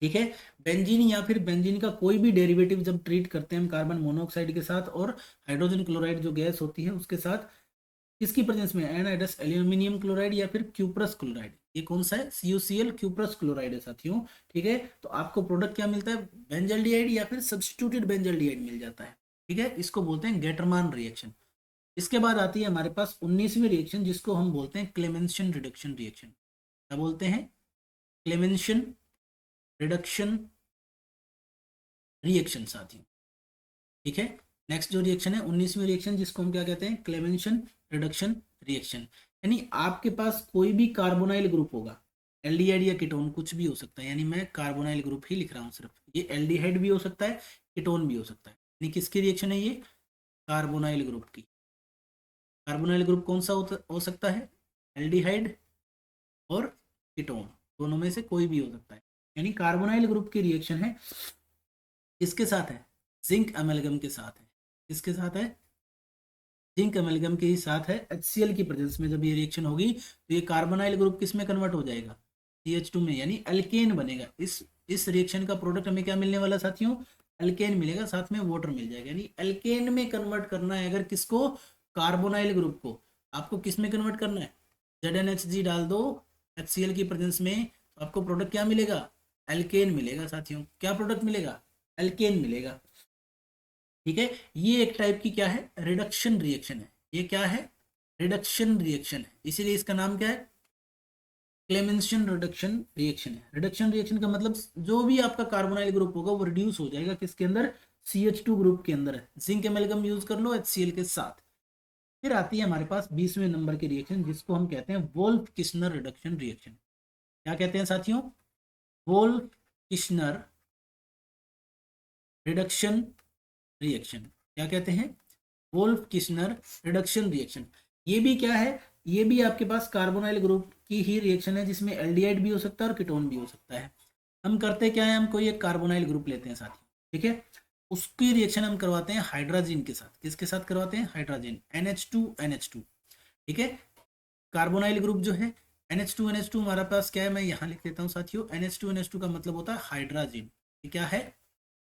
ठीक है, बेंजीन या फिर बेंजीन का कोई भी डेरिवेटिव जब ट्रीट करते हैं हम कार्बन मोनोऑक्साइड के साथ और हाइड्रोजन क्लोराइड जो गैस होती है उसके साथ, किसकी प्रेजेंस में? एनहाइड्रस एल्यूमिनियम क्लोराइड या फिर क्यूप्रस क्लोराइड। ये कौन सा है? CuCl क्यूप्रस क्लोराइड है साथियों। ठीक है, तो आपको प्रोडक्ट क्या मिलता है? बेंजल्डिहाइड या फिर सब्स्टिट्यूटेड बेंजल्डिहाइड मिल जाता है। ठीक है, इसको बोलते हैं गेटरमान रिएक्शन। इसके बाद आती है हमारे पास 19वीं रिएक्शन, जिसको हम बोलते हैं क्लेमेंशन रिडक्शन रिएक्शन। क्या बोलते हैं? क्लेमेंशन रिडक्शन रिएक्शन साथियों। ठीक है, नेक्स्ट जो रिएक्शन है 19वीं रिएक्शन, जिसको हम क्या कहते हैं? Clemmensen reduction reaction. यानी आपके पास कोई भी कार्बोनाइल ग्रुप होगा, एल्डिहाइड या कीटोन कुछ भी हो सकता है। यानी मैं कार्बोनाइल ग्रुप ही लिख रहा हूँ सिर्फ। ये एल्डिहाइड भी हो सकता है, कीटोन भी हो सकता है। यानी किसकी रिएक्शन है ये? कार्बोनाइल ग्रुप की। कार्बोनाइल ग्रुप कौन सा हो सकता है? एल्डिहाइड और कीटोन, दोनों में से कोई भी हो सकता है। यानी कार्बोनाइल ग्रुप की रिएक्शन है, किसके साथ है? जिंक अमेलगम के साथ है। किसके साथ है? जिंक अमेलगम के ही साथ है। HCl की प्रेजेंस में जब ये रिएक्शन होगी तो ये कार्बोनाइल ग्रुप किस में कन्वर्ट हो जाएगा? CH2 में, यानी अल्केन बनेगा। इस रिएक्शन का प्रोडक्ट हमें क्या मिलने वाला साथियों? अल्केन मिलेगा, साथ में वाटर मिल जाएगा। यानी अल्केन में कन्वर्ट करना है अगर किसको? कार्बोनाइल ग्रुप को। आपको किस में कन्वर्ट करना है? ZnHG डाल दो HCl की प्रेजेंस में, तो आपको प्रोडक्ट क्या मिलेगा? अल्केन मिलेगा साथियों। क्या प्रोडक्ट मिलेगा? अल्केन मिलेगा। ठीक है, ये एक टाइप की क्या है? रिडक्शन रिएक्शन है। ये क्या है? रिडक्शन रिएक्शन है, इसीलिए इसका नाम क्या है? क्लेमेंशन रिडक्शन रिएक्शन है। रिडक्शन रिएक्शन का मतलब जो भी आपका कार्बोनाइल ग्रुप होगा वो रिड्यूस हो जाएगा किसके अंदर? CH2 ग्रुप के अंदर। जिंक एमेलगम यूज कर लो HCl के साथ। फिर आती है हमारे पास 20वें नंबर की रिएक्शन, जिसको हम कहते हैं वोल्फ किस्नर रिडक्शन रिएक्शन। क्या कहते हैं साथियों? Wolff Kishner reduction reaction. क्या कहते हैं? Wolff Kishner reduction reaction. ये भी क्या है? ये भी आपके पास कार्बोनाइल ग्रुप की ही रिएक्शन है, जिसमें एल्डिहाइड भी हो सकता है और कीटोन भी हो सकता है। हम करते क्या है? हम कोई एक कार्बोनाइल ग्रुप लेते हैं साथियों। ठीक है, उसकी रिएक्शन हम करवाते हैं हाइड्रोजन के साथ। किसके साथ करवाते हैं? Hydrogen, NH2NH2। ठीक है, कार्बोनाइल ग्रुप जो है NH2NH2 हमारे पास क्या है? मैं यहाँ लिख देता हूँ साथियों। NH2NH2 का मतलब होता है हाइड्रोजन। ये क्या है?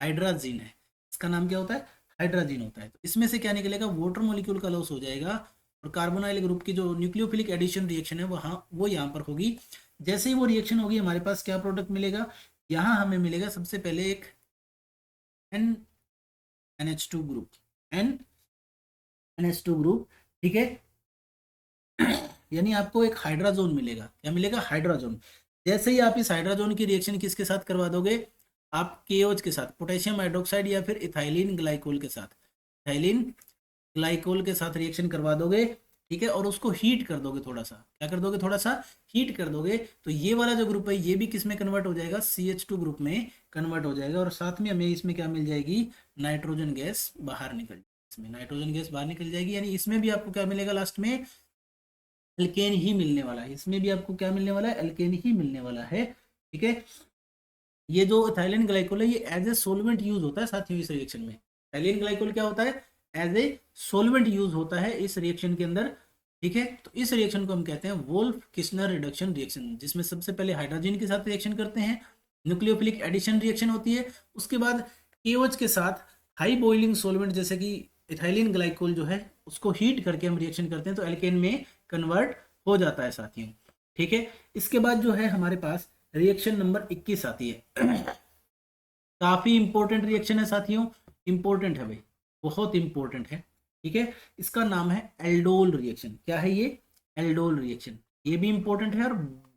हाइड्रोजन है। इसका नाम क्या होता है? हाइड्रोजन होता है। तो इसमें से क्या निकलेगा? वाटर मॉलिक्यूल का लॉस हो जाएगा और कार्बोनाइल ग्रुप की जो न्यूक्लियोफिलिक एडिशन रिएक्शन है वो यहाँ पर होगी। जैसे ही वो रिएक्शन होगी हमारे पास क्या प्रोडक्ट मिलेगा? यहाँ हमें मिलेगा सबसे पहले एक NH2 ग्रुप, NH2 ग्रुप। ठीक है, यानी आपको एक हाइड्रोजन मिलेगा। क्या मिलेगा? हाइड्रोजन। जैसे ही आप इस हाइड्रोजन की रिएक्शन किसके साथ करवा दोगे? आप KOH के साथ, पोटेशियम हाइड्रोक्साइड या फिर इथाइलिन ग्लाइकोल के साथ, इथाइलिन ग्लाइकोल के साथ रिएक्शन करवा दोगे, ठीक है, और उसको हीट कर दोगे थोड़ा सा, क्या कर दोगे, थोड़ा सा हीट कर दोगे, तो ये वाला जो ग्रुप है ये भी किस में कन्वर्ट हो जाएगा, CH2 ग्रुप में कन्वर्ट हो जाएगा, और साथ में हमें इसमें क्या मिल जाएगी, नाइट्रोजन गैस बाहर निकल, इसमें नाइट्रोजन गैस बाहर निकल जाएगी, यानी इसमें भी आपको क्या मिलेगा, लास्ट में एल्केन ही मिलने वाला है, इसमें भी आपको क्या मिलने वाला है, एल्केन ही मिलने वाला है। ठीक है, ये जो इथाइलिन ग्लाइकोल है ये एज ए सोलवेंट यूज होता है साथियों इस रिएक्शन में। इथाइलिन ग्लाइकोल क्या होता है, एज ए सोलवेंट यूज होता है इस रिएक्शन के अंदर। ठीक है, तो इस रिएक्शन को हम कहते हैं वोल्फ किस्नर रिडक्शन रिएक्शन, जिसमें सबसे पहले हाइड्रोजन के साथ रिएक्शन करते हैं, न्यूक्लियोफिलिक एडिशन रिएक्शन होती है, उसके बाद KOH के साथ हाई बॉइलिंग सोलवेंट जैसे कि इथाइलिन ग्लाइकोल जो है उसको हीट करके हम रिएक्शन करते हैं तो एल्केन में कन्वर्ट हो जाता है साथियों। ठीक है, इसके बाद जो है हमारे पास रिएक्शन नंबर 21 आती है। काफी इंपॉर्टेंट रिएक्शन है साथियों, इंपॉर्टेंट है भाई, बहुत इंपॉर्टेंट है। ठीक है, इसका नाम है एल्डोल रिएक्शन। क्या है ये, एल्डोल रिएक्शन, ये भी इंपॉर्टेंट है, और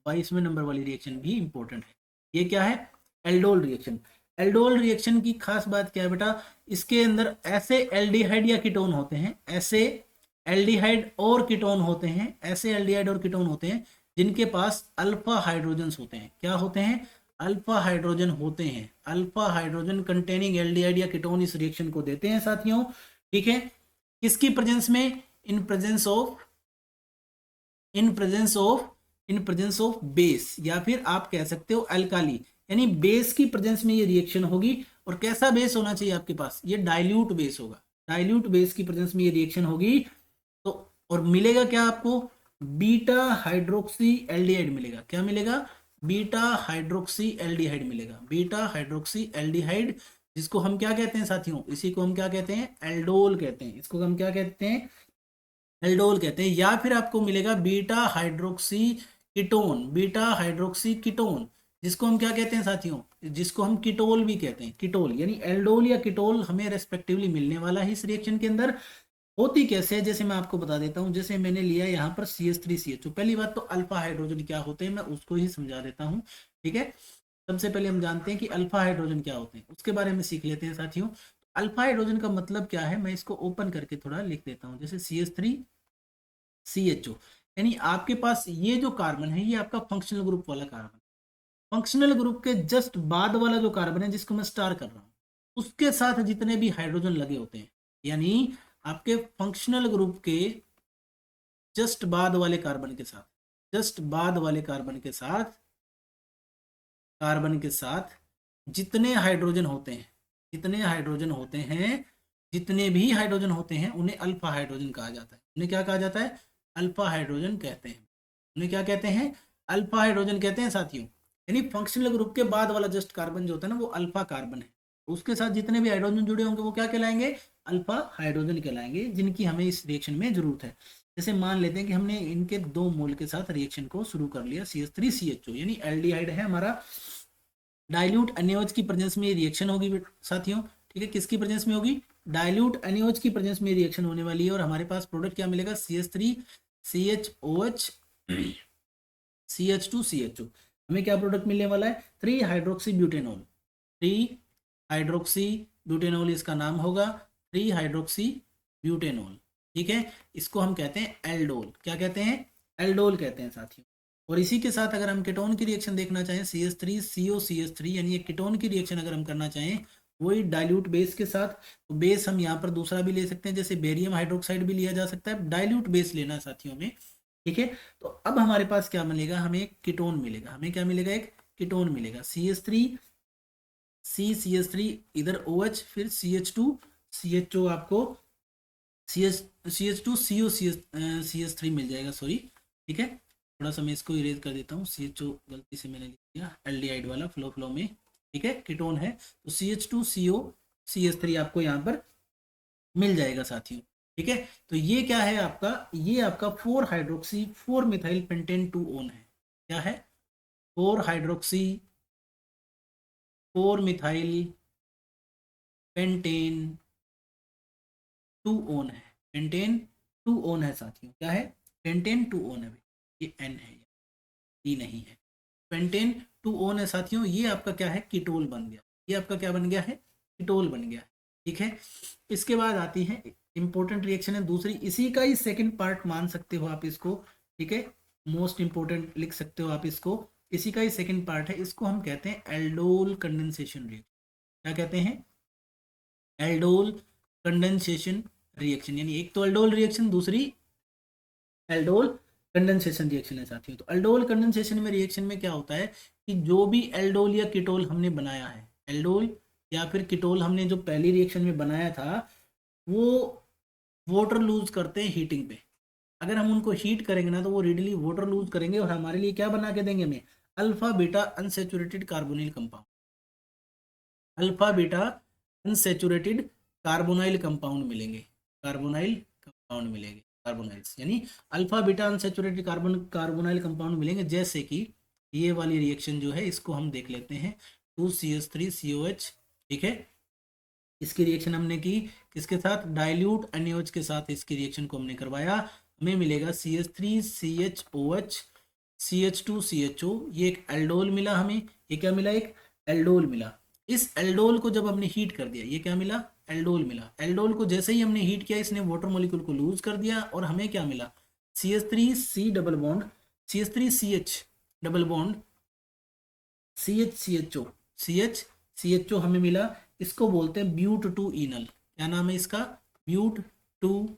22वें नंबर वाली रिएक्शन भी इंपॉर्टेंट है। ये क्या है, एल्डोल रिएक्शन। एल्डोल रिएक्शन की खास बात क्या है बेटा, इसके अंदर ऐसे एल्डिहाइड या कीटोन होते हैं, ऐसे एल्डिहाइड और कीटोन होते हैं, ऐसे एल्डिहाइड और कीटोन होते हैं जिनके पास अल्फा हाइड्रोजन्स होते हैं। क्या होते हैं, अल्फा हाइड्रोजन होते हैं, अल्फा हाइड्रोजन कंटेनिंग एल्डिहाइड या कीटोन इस रिएक्शन को देते हैं साथियों। ठीक है, किसकी प्रेजेंस में, इन प्रेजेंस ऑफ बेस, या फिर आप कह सकते हो अल्काली, यानी बेस की प्रेजेंस में ये रिएक्शन होगी। और कैसा बेस होना चाहिए आपके पास, ये डाइल्यूट बेस होगा, डाइल्यूट बेस की प्रेजेंस में ये रिएक्शन होगी। तो और मिलेगा क्या आपको, बीटा हाइड्रोक्सी एल्डिहाइड मिलेगा। क्या मिलेगा, बीटा हाइड्रोक्सी एल्डिहाइड मिलेगा, बीटा हाइड्रोक्सी एल्डिहाइड, जिसको हम क्या कहते हैं साथियों, इसी को हम क्या कहते हैं, एल्डोल कहते हैं, इसको हम क्या कहते हैं, एल्डोल कहते हैं। या फिर आपको मिलेगा beta hydroxy ketone, beta hydroxy ketone, जिसको हम क्या कहते हैं साथियों, जिसको हम कीटोल भी कहते हैं, कीटोल, यानी एल्डोल या कीटोल हमें रेस्पेक्टिवली मिलने वाला है इस रिएक्शन के अंदर। होती कैसे है, जैसे मैं आपको बता देता हूं, जैसे मैंने लिया यहाँ पर CH3CH2। पहली बात तो अल्फा हाइड्रोजन क्या होते हैं मैं उसको ही समझा देता हूँ। ठीक है, सबसे पहले हम जानते हैं कि अल्फा हाइड्रोजन क्या होते हैं, उसके बारे में सीख लेते हैं साथियों। अल्फा हाइड्रोजन का मतलब क्या है, मैं इसको ओपन करके थोड़ा लिख देता हूँ, जैसे CH3CHO, यानी आपके पास ये जो कार्बन है ये आपका फंक्शनल ग्रुप वाला कार्बन, फंक्शनल ग्रुप के जस्ट बाद वाला जो कार्बन है जिसको मैं स्टार कर रहा हूँ, उसके साथ जितने भी हाइड्रोजन लगे होते हैं, यानी आपके फंक्शनल ग्रुप के जस्ट बाद वाले कार्बन के साथ, जस्ट बाद वाले कार्बन के साथ, कार्बन के साथ जितने हाइड्रोजन होते हैं, जितने हाइड्रोजन होते हैं, जितने भी हाइड्रोजन होते हैं उन्हें अल्फा हाइड्रोजन कहा जाता है। उन्हें क्या कहा जाता है, अल्फा हाइड्रोजन कहते हैं। उन्हें क्या कहते हैं, अल्फा हाइड्रोजन कहते हैं साथियों। यानी फंक्शनल ग्रुप के बाद वाला जस्ट कार्बन जो होता है ना वो अल्फा कार्बन है, उसके साथ जितने भी हाइड्रोजन जुड़े होंगे वो क्या कहलाएंगे, अल्फा हाइड्रोजन कहलाएंगे, जिनकी हमें इस रिएक्शन में जरूरत है। जैसे मान लेते हैं कि हमने इनके 2 मोल के साथ रिएक्शन को शुरू कर लिया, CH3CHO यानी एल्डिहाइड है हमारा, डाइल्यूट एनएच की प्रेजेंस में रिएक्शन होगी साथियों। ठीक है, किसकी प्रेजेंस में होगी, डाइल्यूट एनएच की प्रेजेंस में रिएक्शन होने वाली है, और हमारे पास प्रोडक्ट क्या मिलेगा, CH3CHOH CH2CHO। हमें क्या प्रोडक्ट मिलने वाला है, 3 हाइड्रोक्सी ब्यूटेनॉल, 3 हाइड्रोक्सी ब्यूटेनॉल इसका नाम होगा, 3 हाइड्रोक्सी ब्यूटेनॉल। ठीक है, इसको हम कहते हैं एल्डोल। क्या कहते हैं, एल्डोल कहते हैं साथियों। और इसी के साथ अगर हम कीटोन की रिएक्शन देखना चाहें, CH3COCH3 यानी एक कीटोन की रिएक्शन अगर हम करना चाहें वही डाइल्यूट बेस के साथ, तो बेस हम यहाँ पर दूसरा भी ले सकते हैं, जैसे बेरियम हाइड्रोक्साइड भी लिया जा सकता है, डाइल्यूट बेस लेना है साथियों में। ठीक है, तो अब हमारे पास क्या मिलेगा, हमें एक कीटोन मिलेगा, हमें क्या मिलेगा, एक कीटोन मिलेगा, CH3 इधर OH, फिर CH2CHO आपको CH2CO CH3 मिल जाएगा, सॉरी। ठीक है, थोड़ा सा मैं इसको इरेज कर देता हूँ, CHO गलती से मैंने लिख दिया एल्डिहाइड वाला फ्लो में। ठीक है, कीटोन है तो CH2CO CH3 आपको यहाँ पर मिल जाएगा साथियों। ठीक है, तो ये क्या है आपका, ये आपका 4 हाइड्रोक्सी 4 मिथाइल पेंटेन 2 ओन है। क्या है, 4 हाइड्रोक्सी 4 मिथाइल पेंटेन 2 ओन है, पेंटेन 2 ओन है साथियों। क्या है, पेंटेन 2 ओन है, ये N है, ये नहीं है, पेंटेन 2 ओन है साथियों। ये आपका क्या है, कीटोल बन गया, ये आपका क्या बन गया है, कीटोल बन गया। ठीक है, इसके बाद आती है इंपॉर्टेंट रिएक्शन है। दूसरी इसी का ही सेकंड पार्ट मान सकते हो आप इसको, ठीक है, मोस्ट इंपॉर्टेंट लिख सकते हो आप इसको, इसी का ही सेकंड पार्ट है। इसको हम कहते हैं एल्डोल कंडेंसेशन रिएक्शन। क्या कहते हैं? Aldol condensation reaction. यानी एक तो एल्डोल रिएक्शन, दूसरी एल्डोल कंडेंसेशन रिएक्शन है साथियों। तो एल्डोल कंडेंसेशन में रिएक्शन में क्या होता है कि जो भी एल्डोल या कीटोल हमने बनाया है, एल्डोल या फिर कीटोल हमने जो पहली रिएक्शन में बनाया था, वो वाटर लूज करते हैं हीटिंग पे। अगर हम उनको हीट करेंगे ना तो वो रेडिली वाटर लूज करेंगे और हमारे लिए क्या बना के देंगे हमें? Alpha beta unsaturated carbonyl compound. Alpha beta unsaturated carbonyl compound मिलेंगे, कार्बोनाइल कंपाउंड मिलेंगे, कार्बोनाइल्स यानी alpha beta unsaturated carbonyl compound मिलेंगे। जैसे कि ये वाली रिएक्शन जो है इसको हम देख लेते हैं, 2CH3COH, ठीक है। इसकी रिएक्शन हमने की किसके साथ? डाइल्यूट NaOH के साथ इसकी रिएक्शन को हमने करवाया। हमें मिलेगा CH3CHOH CH2CHO, ये एक एल्डोल मिला हमें। ये क्या मिला? एक एल्डोल मिला। इस एल्डोल को जब हमने हीट कर दिया, ये क्या मिला? एल्डोल मिला। एल्डोल को जैसे ही हमने हीट किया, इसने वाटर मॉलिक्यूल को लूज कर दिया और हमें क्या मिला? CH3C double bond, CH3CH double bond CHCHO, CHCHO हमें मिला। इसको बोलते हैं ब्यूट टू इनल। क्या नाम है इसका? But two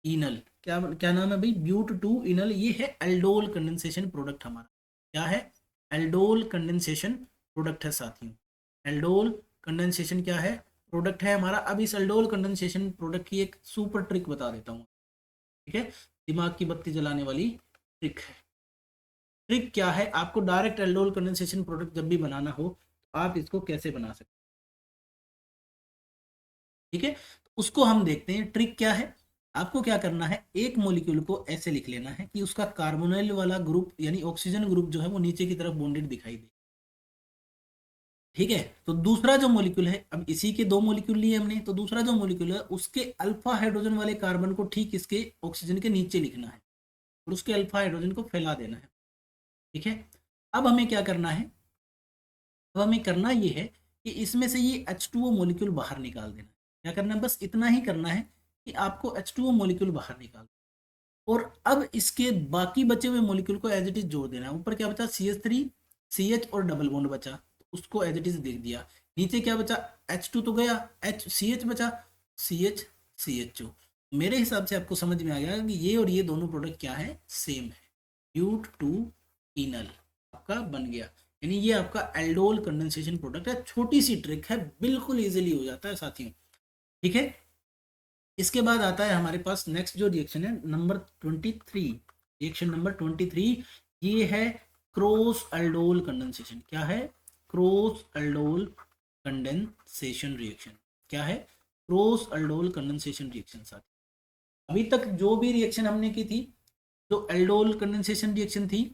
enal. क्या क्या नाम है भाई? But two enal. ये है एल्डोल कंडेंसेशन प्रोडक्ट हमारा। क्या है? एल्डोल कंडेंसेशन प्रोडक्ट है साथियों। एल्डोल कंडेंसेशन क्या है? प्रोडक्ट है हमारा। अब इस एल्डोल कंडेंसेशन प्रोडक्ट की एक सुपर ट्रिक बता देता हूँ, ठीक है, दिमाग की बत्ती जलाने वाली ट्रिक है। ट्रिक क्या है? आपको डायरेक्ट एल्डोल कंडेंसेशन प्रोडक्ट जब भी बनाना हो तो आप इसको कैसे बना सकते हैं, ठीक है। तो उसको हम देखते हैं। ट्रिक क्या है? आपको क्या करना है, एक मॉलिक्यूल को ऐसे लिख लेना है कि उसका कार्बोनाइल वाला ग्रुप यानी ऑक्सीजन ग्रुप जो है वो नीचे की तरफ बॉन्डेड दिखाई दे, ठीक है। तो दूसरा जो मॉलिक्यूल है, अब इसी के दो मॉलिक्यूल लिए हमने, तो दूसरा जो मॉलिक्यूल है उसके अल्फा हाइड्रोजन वाले कार्बन को ठीक इसके ऑक्सीजन के नीचे लिखना है और उसके अल्फा हाइड्रोजन को फैला देना है, ठीक है। अब हमें क्या करना है? अब हमें करना ये है कि इसमें से ये H2O मॉलिक्यूल बाहर निकाल देना है। क्या करना है? बस इतना ही करना है कि आपको H2O मॉलिक्यूल बाहर निकाल, और अब इसके बाकी बचे हुए मॉलिक्यूल को एज इट इज जोड़ देना है। ऊपर क्या बचा? CH3 CH और डबल बॉन्ड बचा, तो उसको एज इट इज देख दिया। नीचे क्या बचा? H2 तो गया, CH बचा, CHCHO। मेरे हिसाब से आपको समझ में आ गया कि ये और ये दोनों प्रोडक्ट क्या है? सेम है। ब्यूट टू इनल आपका बन गया। यानी ये आपका एल्डोल कंडेंसेशन प्रोडक्ट है। छोटी सी ट्रिक है, बिल्कुल इजीली हो जाता है साथियों, ठीक है। इसके बाद आता है हमारे पास नेक्स्ट जो रिएक्शन है नंबर 23, रिएक्शन नंबर 23। ये है क्रॉस एल्डोल कंडेंसेशन। क्या है? Cross aldol condensation reaction. क्या है? Cross aldol condensation reaction. साथ अभी तक जो भी रिएक्शन हमने की थी, जो एल्डोल कंडेंसेशन रिएक्शन थी,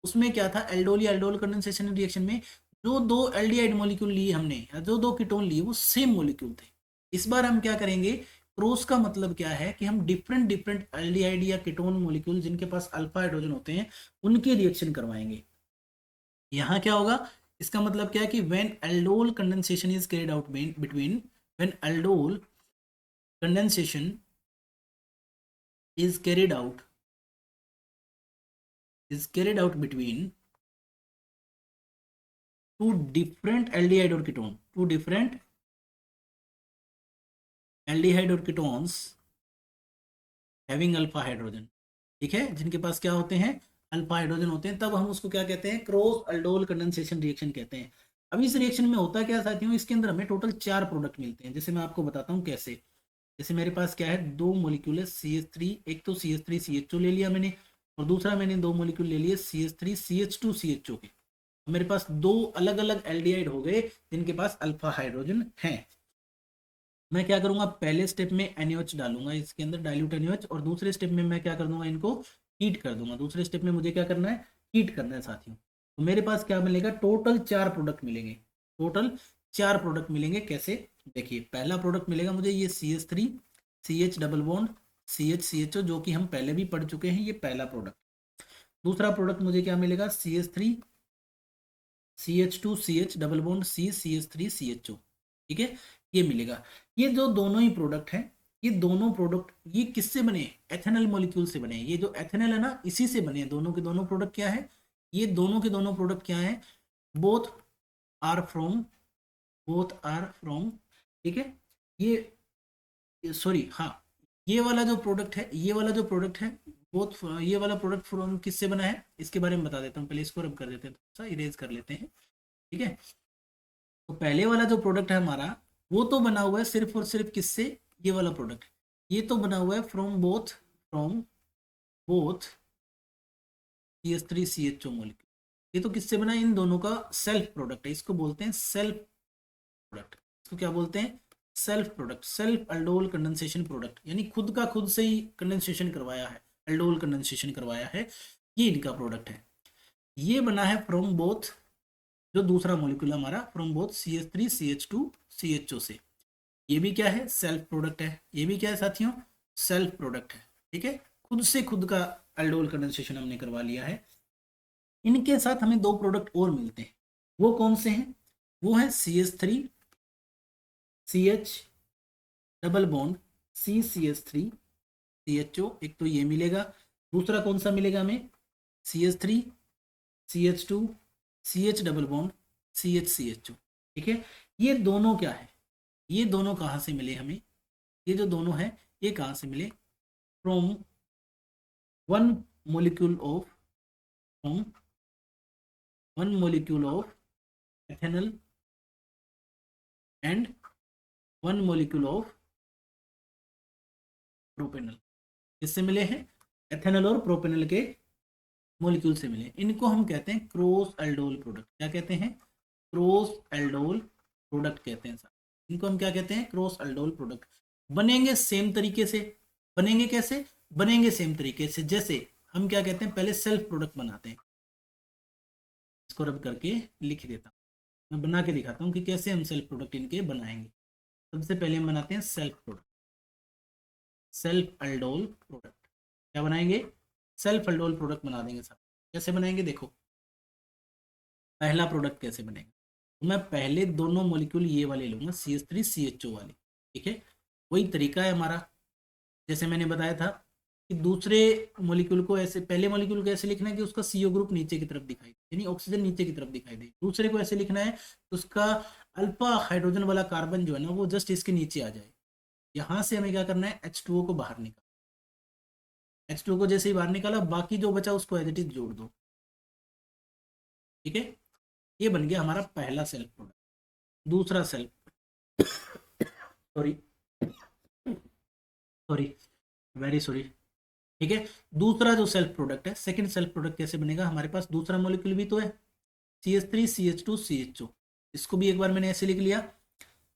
उसमें क्या था? एल्डोल या एल्डोल कंडेंसेशन रिएक्शन में जो दो एल्डिहाइड मॉलिक्यूल लिए हमने या जो दो कीटोन लिए वो सेम मॉलिक्यूल थे। इस बार हम क्या करेंगे? क्रॉस का मतलब क्या है कि हम डिफरेंट डिफरेंट एल्डिहाइड या कीटोन मॉलिक्यूल जिनके पास अल्फा हाइड्रोजन होते हैं उनकी रिएक्शन करवाएंगे। यहाँ क्या होगा? इसका मतलब क्या है कि when aldol condensation is carried out between, when aldol condensation is carried out between two different aldehyde or ketone, two different aldehyde और ketones having अल्फा हाइड्रोजन, ठीक है, जिनके पास क्या होते हैं? अल्फा हाइड्रोजन होते हैं, तब हम उसको क्या कहते हैं? क्रॉस एल्डोल कंडेंसेशन रिएक्शन कहते हैं। अब इस रिएक्शन में होता क्या साथियों? इसके अंदर हमें टोटल 4 प्रोडक्ट मिलते हैं। जैसे मैं आपको बताता हूँ कैसे। जैसे मेरे पास क्या है, दो मोलिक्यूल है CH3, एक तो CH3CHO ले लिया मैंने और दूसरा मैंने दो मोलिक्यूल ले लिए CH3CH2CHO के। मेरे पास दो अलग अलग एल्डिहाइड हो गए जिनके पास अल्फा हाइड्रोजन है। मैं क्या करूंगा? पहले स्टेप में NaOH डालूंगा इसके अंदर, डाइल्यूट NaOH, और दूसरे स्टेप में मैं क्या कर दूंगा? इनको हीट कर दूंगा। दूसरे स्टेप में मुझे क्या करना है? हीट करना है साथियों। तो मेरे पास क्या मिलेगा? टोटल 4 प्रोडक्ट मिलेंगे। टोटल 4 प्रोडक्ट मिलेंगे। कैसे? देखिए, पहला प्रोडक्ट मिलेगा मुझे ये CH3 CH double bond CHCHO, जो कि हम पहले भी पढ़ चुके हैं, ये पहला प्रोडक्ट। दूसरा प्रोडक्ट मुझे क्या मिलेगा? CH3 CH2 CH double bond CH3CHO, ठीक है, ये मिलेगा। ये जो दोनों ही प्रोडक्ट हैं ये दोनों प्रोडक्ट ये किससे बने? एथेनल मॉलिक्यूल से बने। ये जो एथेनल है ना, इसी से बने हैं दोनों के दोनों प्रोडक्ट। क्या है ये दोनों के दोनों प्रोडक्ट? क्या है? Both are from, both are from, ठीक है। ये सॉरी, हाँ, ये वाला जो प्रोडक्ट है, ये वाला जो प्रोडक्ट है, बोथ, ये वाला प्रोडक्ट फ्रॉम किससे बना है इसके बारे में बता देता हूँ। पहले इसको रब कर देते हैं, थोड़ा सा इरेज कर लेते हैं, ठीक है। तो पहले वाला जो प्रोडक्ट है हमारा, वो तो बना हुआ है सिर्फ और सिर्फ किससे? ये वाला प्रोडक्ट, ये तो बना हुआ है फ्रॉम बोथ CH3CHO मोलिक्यूल। ये तो किससे बना है? इन दोनों का सेल्फ प्रोडक्ट है, इसको बोलते हैं सेल्फ प्रोडक्ट। इसको क्या बोलते हैं? Self product, self aldol condensation product, यानी खुद का खुद से ही कंडेंसेशन करवाया है, अल्डोल कंडेंसेशन करवाया है, ये इनका प्रोडक्ट है। ये बना है फ्रॉम बोथ, जो दूसरा मॉलिक्यूल हमारा, फ्रॉम बोथ CH3CH2CHO से। ये भी क्या है? सेल्फ प्रोडक्ट है। ये भी क्या है साथियों? सेल्फ प्रोडक्ट है, ठीक है। खुद से खुद का अल्डोल कंडेंसेशन हमने करवा लिया है। इनके साथ हमें दो प्रोडक्ट और मिलते हैं, वो कौन से हैं? वो है CH3CH डबल बॉन्ड CCH3CHO, एक तो ये मिलेगा। दूसरा कौन सा मिलेगा हमें? CH3CH2CH डबल बॉन्ड CHCHO, ठीक है। ये दोनों क्या है? ये दोनों कहाँ से मिले हमें? ये जो दोनों है, ये कहाँ से मिले? From one molecule of, from one molecule of ethanal and one molecule of propanal. किससे मिले हैं? एथेनल और प्रोपेनल के मोलिक्यूल से मिले। इनको हम कहते हैं क्रॉस एल्डोल प्रोडक्ट। क्या कहते हैं? क्रॉस एल्डोल प्रोडक्ट कहते हैं सर। इनको हम क्या कहते हैं? Cross aldol product. बनेंगे सेम तरीके से। बनेंगे कैसे? बनेंगे सेम तरीके से। जैसे हम क्या कहते हैं, पहले सेल्फ प्रोडक्ट बनाते हैं। इसको रब करके लिख देता हूँ, मैं बना के दिखाता हूँ कि कैसे हम सेल्फ प्रोडक्ट इनके बनाएंगे। सबसे पहले हम बनाते हैं self product, self aldol product. क्या बनाएंगे? सेल्फ अल्डोल प्रोडक्ट बना देंगे सर। कैसे बनाएंगे देखो, पहला प्रोडक्ट कैसे बनेगा। तो मैं पहले दोनों मॉलिक्यूल ये वाले लूंगा, CH3CHO वाले, ठीक है। वही तरीका है हमारा, जैसे मैंने बताया था कि दूसरे मॉलिक्यूल को ऐसे, पहले मॉलिक्यूल को ऐसे लिखना है कि उसका CO ग्रुप नीचे की तरफ दिखाई दे, यानी ऑक्सीजन नीचे की तरफ दिखाई दे। दूसरे को ऐसे लिखना है तो उसका अल्फा हाइड्रोजन वाला कार्बन जो है ना, वो जस्ट इसके नीचे आ जाए। यहाँ से हमें क्या करना है? H2O को बाहर निकाल, H2O को जैसे ही बाहर निकाला, बाकी जो बचा उसको एज इट इज जोड़ दो, ठीक है। ये बन गया हमारा पहला सेल्फ प्रोडक्ट। दूसरा self, sorry sorry, very sorry, ठीक है। दूसरा जो सेल्फ प्रोडक्ट है, सेकंड सेल्फ प्रोडक्ट कैसे बनेगा? हमारे पास दूसरा मॉलिक्यूल भी तो है, CH3CH2CHO। इसको भी एक बार मैंने ऐसे लिख लिया।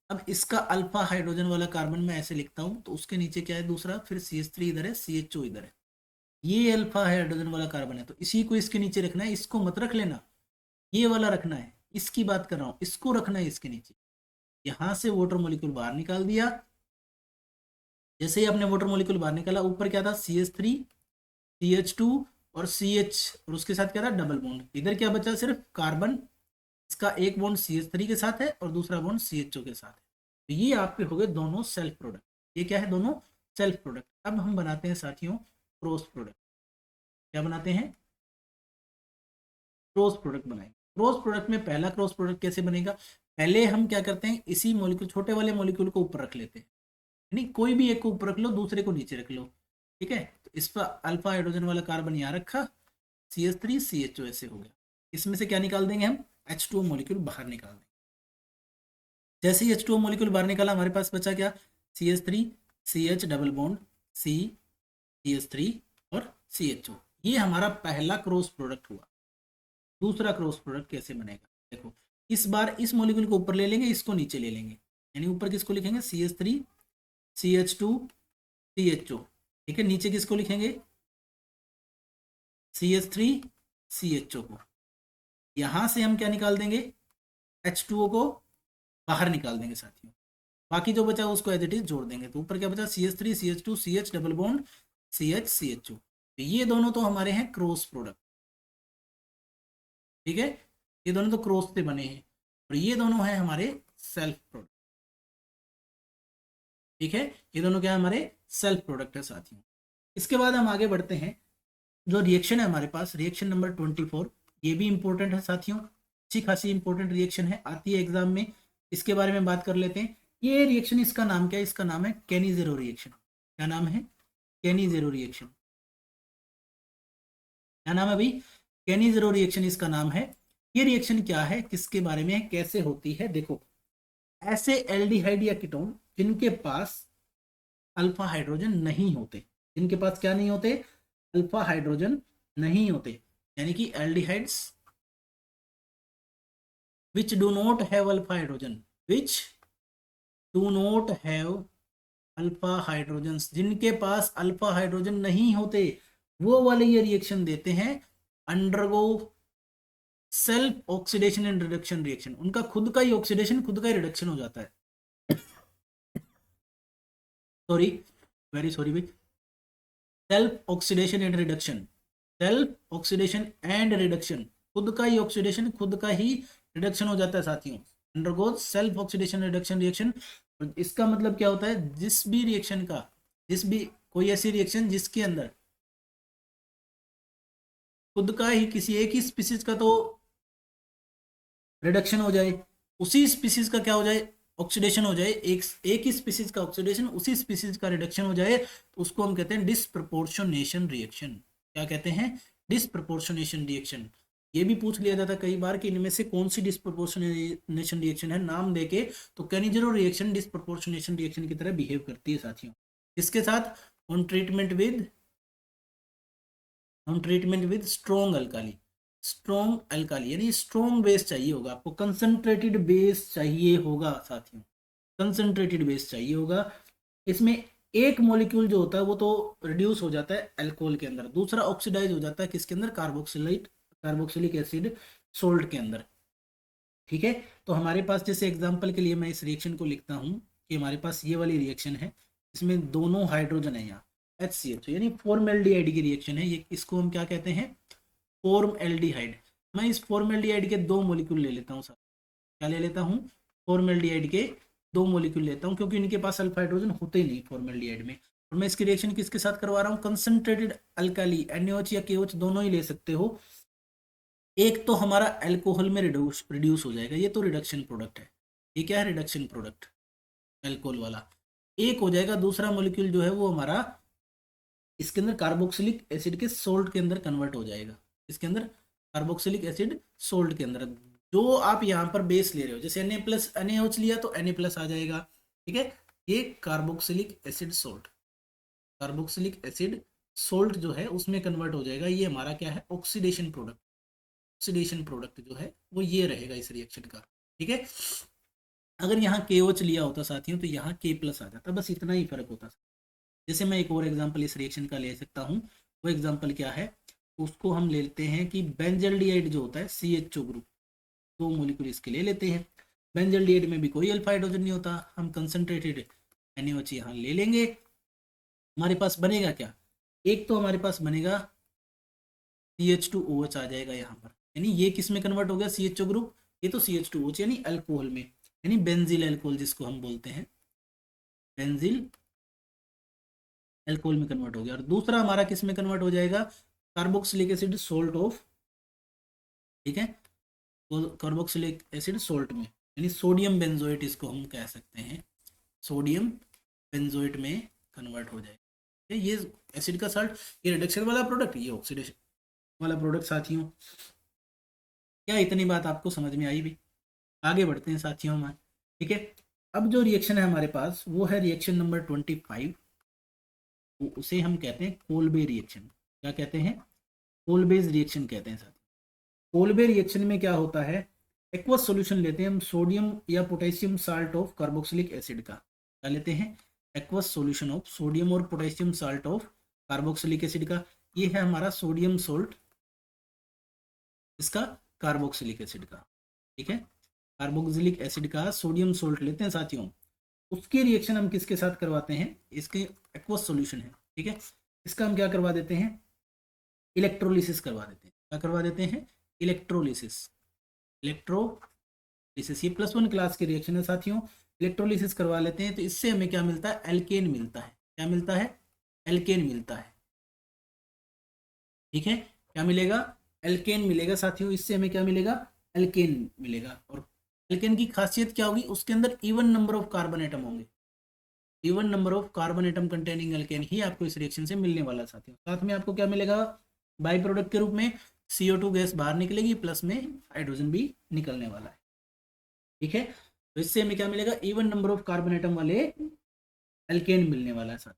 अब इसका अल्फा हाइड्रोजन वाला कार्बन मैं ऐसे लिखता हूं, तो उसके नीचे क्या है? दूसरा, फिर CH3 इधर है, CHO इधर है। ये अल्फा हाइड्रोजन वाला कार्बन है, तो इसी को इसके नीचे रखना है। इसको मत रख लेना, ये वाला रखना है। इसकी बात कर रहा हूं, इसको रखना है इसके नीचे। यहां से वाटर मॉलिक्यूल बाहर निकाल दिया। जैसे ही आपने वाटर मॉलिक्यूल बाहर निकाला, ऊपर क्या था? CH3, CH2 और CH, और उसके साथ क्या था? Double bond. इधर क्या बचा? सिर्फ कार्बन। इसका एक बॉन्ड CH3 के साथ है और दूसरा बॉन्ड CHO के साथ है। तो ये आपके हो गए दोनों सेल्फ प्रोडक्ट। ये क्या है? दोनों सेल्फ प्रोडक्ट। अब हम बनाते हैं साथियों क्रॉस प्रोडक्ट। क्या बनाते हैं? क्रॉस प्रोडक्ट बनाएंगे। क्रॉस प्रोडक्ट में पहला क्रॉस प्रोडक्ट कैसे बनेगा? पहले हम क्या करते हैं, इसी मॉलिक्यूल, छोटे वाले मॉलिक्यूल को ऊपर रख लेते हैं, यानी कोई भी एक को ऊपर रख लो, दूसरे को नीचे रख लो, ठीक है। तो इस पर अल्फा हाइड्रोजन वाला कार्बन यहाँ रखा, CH3CHO ऐसे हो गया। इसमें से क्या निकाल देंगे हम? H2O मॉलिक्यूल बाहर निकाल देंगे। जैसे ही H2O मॉलिक्यूल बाहर निकाला, हमारे पास बचा क्या? CH3CH डबल बॉन्ड CH3 और CHO। ये हमारा पहला क्रॉस प्रोडक्ट हुआ। दूसरा क्रॉस प्रोडक्ट कैसे बनेगा देखो, इस बार इस मॉलिक्यूल को ऊपर ले लेंगे, इसको नीचे ले लेंगे, यानी ऊपर किसको लिखेंगे? CH3CH2CHO, ठीक है। नीचे किसको लिखेंगे? CH3CHO को। यहां से हम क्या निकाल देंगे? H2O को बाहर निकाल देंगे साथियों। बाकी जो बचा उसको एज इट इज जोड़ देंगे। तो ऊपर क्या बचा? CH3CH2CH double bond CHCHO। तो ये दोनों तो हमारे हैं क्रॉस प्रोडक्ट, ठीक है। ये दोनों तो क्रॉस से बने हैं, और ये दोनों हैं हमारे सेल्फ प्रोडक्ट। ठीक है, ये दोनों क्या है, हमारे सेल्फ प्रोडक्ट है साथियों। इसके बाद हम आगे बढ़ते हैं, जो रिएक्शन है हमारे पास, रिएक्शन नंबर 24, ये भी इंपॉर्टेंट है साथियों, अच्छी खासी इंपॉर्टेंट रिएक्शन है, आती है एग्जाम में। इसके बारे में बात कर लेते हैं। ये रिएक्शन, इसका नाम क्या है, इसका नाम है केनी-ज़ेरो रिएक्शन। क्या नाम है, केनी-ज़ेरो रिएक्शन। क्या नाम है भाई, केनी-ज़ेरो रिएक्शन इसका नाम है। ये रिएक्शन क्या है, किसके बारे में है, कैसे होती है, देखो, ऐसे एल्डिहाइड या कीटोन जिनके पास अल्फा हाइड्रोजन नहीं होते, जिनके पास क्या नहीं होते, अल्फा हाइड्रोजन नहीं होते, यानी कि aldehydes which do not have alpha hydrogen, which do not have alpha hydrogen, जिनके पास अल्फा हाइड्रोजन नहीं होते, वो वाले ये रिएक्शन देते हैं, undergo self oxidation and reduction reaction. उनका खुद का ही ऑक्सीडेशन, खुद का ही रिडक्शन हो जाता है। सॉरी, वेरी सॉरी भाई, self oxidation and reduction, self oxidation and reduction, खुद का ही ऑक्सीडेशन, खुद का ही रिडक्शन हो जाता है साथियों, undergoes self oxidation reduction reaction. इसका मतलब क्या होता है, जिस भी रिएक्शन का, जिस भी कोई ऐसी रिएक्शन जिसके अंदर खुद का ही किसी एक ही स्पीसीज का तो रिडक्शन हो जाए, उसी स्पीसीज का क्या हो जाए, ऑक्सीडेशन हो जाए, एक ही स्पीसीज का ऑक्सीडेशन, उसी स्पीसीज का रिडक्शन हो जाए, तो उसको हम कहते हैं डिस्प्रपोर्शनेशन रिएक्शन। क्या कहते हैं, डिस्प्रपोर्शनेशन रिएक्शन। ये भी पूछ लिया जाता है कई बार कि इनमें से कौन सी डिस्प्रपोर्शनेशन रिएक्शन है, नाम देके, तो केनी-ज़ेरो रिएक्शन डिस्प्रपोर्शनेशन रिएक्शन की तरह बिहेव करती है साथियों। इसके साथ on treatment with strong alkali, strong alkali यानी स्ट्रॉन्ग बेस चाहिए होगा आपको, कंसंट्रेटेड बेस चाहिए होगा साथियों, कंसंट्रेटेड बेस चाहिए होगा। इसमें एक मॉलिक्यूल जो होता है वो तो रिड्यूस हो जाता है अल्कोहल के अंदर, दूसरा ऑक्सीडाइज हो जाता है किसके अंदर, कार्बोक्सिलिक एसिड सोल्ट के अंदर। ठीक है, तो हमारे पास जैसे एग्जांपल के लिए मैं इस रिएक्शन को लिखता हूँ कि हमारे पास ये वाली रिएक्शन है, इसमें दोनों हाइड्रोजन है यहाँ, HCl यानी फॉर्मल्डिहाइड की रिएक्शन है ये, इसको हम क्या कहते हैं, फॉर्मल्डिहाइड। मैं इस फॉर्मल्डिहाइड के दो मॉलिक्यूल ले लेता हूँ सर, क्या ले लेता हूँ, फॉर्मल्डिहाइड के दो मॉलिक्यूल लेता हूँ, क्योंकि इनके पास अल्फा हाइड्रोजन होते ही नहीं फॉर्मल्डिहाइड में। और मैं इसकी रिएक्शन किसके साथ करवा रहा हूँ, कंसंट्रेटेड अल्काली, NaOH या KOH दोनों ही ले सकते हो। एक तो हमारा अल्कोहल में रिड्यूस हो जाएगा, ये तो रिडक्शन प्रोडक्ट है, ये क्या है, रिडक्शन प्रोडक्ट अल्कोहल वाला। एक हो जाएगा दूसरा मॉलिक्यूल जो है वो हमारा इसके अंदर कार्बोक्सिलिक एसिड के सोल्ट के अंदर कन्वर्ट हो जाएगा, इसके अंदर कार्बोक्सिलिक एसिड सोल्ट के अंदर, जो आप यहाँ पर बेस ले रहे हो, जैसे NaOH लिया तो Na+ आ जाएगा। ठीक है, ये carboxylic acid salt, carboxylic acid salt जो है उसमें कन्वर्ट हो जाएगा, ये हमारा क्या है, ऑक्सीडेशन प्रोडक्ट, ऑक्सीडेशन प्रोडक्ट जो है वो ये रहेगा इस रिएक्शन का। ठीक है, अगर यहाँ KOH लिया होता साथियों तो यहाँ K+ आ जाता, बस इतना ही फर्क होता। जैसे मैं एक और एग्जांपल इस रिएक्शन का ले सकता हूँ, वो एग्जांपल क्या है, उसको हम ले लेते हैं कि बेंजल्डिहाइड जो होता है CHO ग्रुप, दो मॉलिक्यूल इसके ले लेते हैं। बेंजल्डिहाइड में भी कोई अल्फा हाइड्रोजन नहीं होता, हम कंसंट्रेटेड NaOH यहाँ ले लेंगे, हमारे पास बनेगा क्या, एक तो हमारे पास बनेगा CH2OH आ जाएगा यहाँ पर, यानी ये किस में कन्वर्ट हो गया, CHO ग्रुप, ये तो CH2OH यानी अल्कोहल में, यानी बेंजिल अल्कोहल जिसको हम बोलते हैं, बेंजिल अल्कोहल में कन्वर्ट हो गया। और दूसरा हमारा किस में कन्वर्ट हो जाएगा, कार्बोक्सिलिक एसिड सोल्ट ऑफ, ठीक है, तो कार्बोक्सिलिक एसिड सोल्ट में, यानी सोडियम बेंजोएट इसको हम कह सकते हैं, सोडियम बेंजोएट में कन्वर्ट हो जाएगा। ये एसिड का साल्ट, ये रिडक्शन वाला प्रोडक्ट, ये ऑक्सीडेशन वाला प्रोडक्ट साथियों। क्या इतनी बात आपको समझ में आई भी, आगे बढ़ते हैं साथियों हमारे। ठीक है, अब जो रिएक्शन है हमारे पास वो है रिएक्शन नंबर 25, उसे हम कहते हैं कोलबे रिएक्शन। क्या कहते हैं, कोलबेज रिएक्शन कहते हैं साथियों। कोलबे रिएक्शन में क्या होता है, एक्वस सॉल्यूशन लेते हैं हम सोडियम या potassium salt of carboxylic acid का, क्या लेते हैं, एक्वस सॉल्यूशन ऑफ सोडियम और potassium salt of carboxylic acid का, ये है हमारा सोडियम सोल्ट, इसका कार्बोक्सिलिक एसिड का। ठीक है, कार्बोक्सिलिक एसिड का सोडियम सोल्ट लेते हैं साथियों, उसकी रिएक्शन हम किसके साथ करवाते हैं, इसके एक्वस सॉल्यूशन है, ठीक है, इसका हम क्या करवा देते हैं, इलेक्ट्रोलिसिस करवा देते हैं। क्या करवा देते हैं, इलेक्ट्रोलिसिस, इलेक्ट्रोलिसिस। ये +1 क्लास की रिएक्शन है साथियों, इलेक्ट्रोलिसिस करवा लेते हैं तो इससे हमें क्या मिलता है, एल्केन मिलता है। क्या मिलता है, एल्केन मिलता है। ठीक है, क्या मिलेगा, एल्केन मिलेगा साथियों। इससे हमें क्या मिलेगा, एल्केन मिलेगा। और एल्केन की खासियत क्या होगी, उसके अंदर even number of carbon atom होंगे। Even number of carbon atom containing alkane ही आपको इस रिएक्शन से मिलने वाला है साथियों। साथ में आपको क्या मिलेगा, बाई प्रोडक्ट के रूप में CO2 गैस बाहर निकलेगी, प्लस में हाइड्रोजन भी निकलने वाला है। ठीक है, तो इससे हमें क्या मिलेगा, even number of carbon atom वाले एल्केन मिलने वाला है साथ।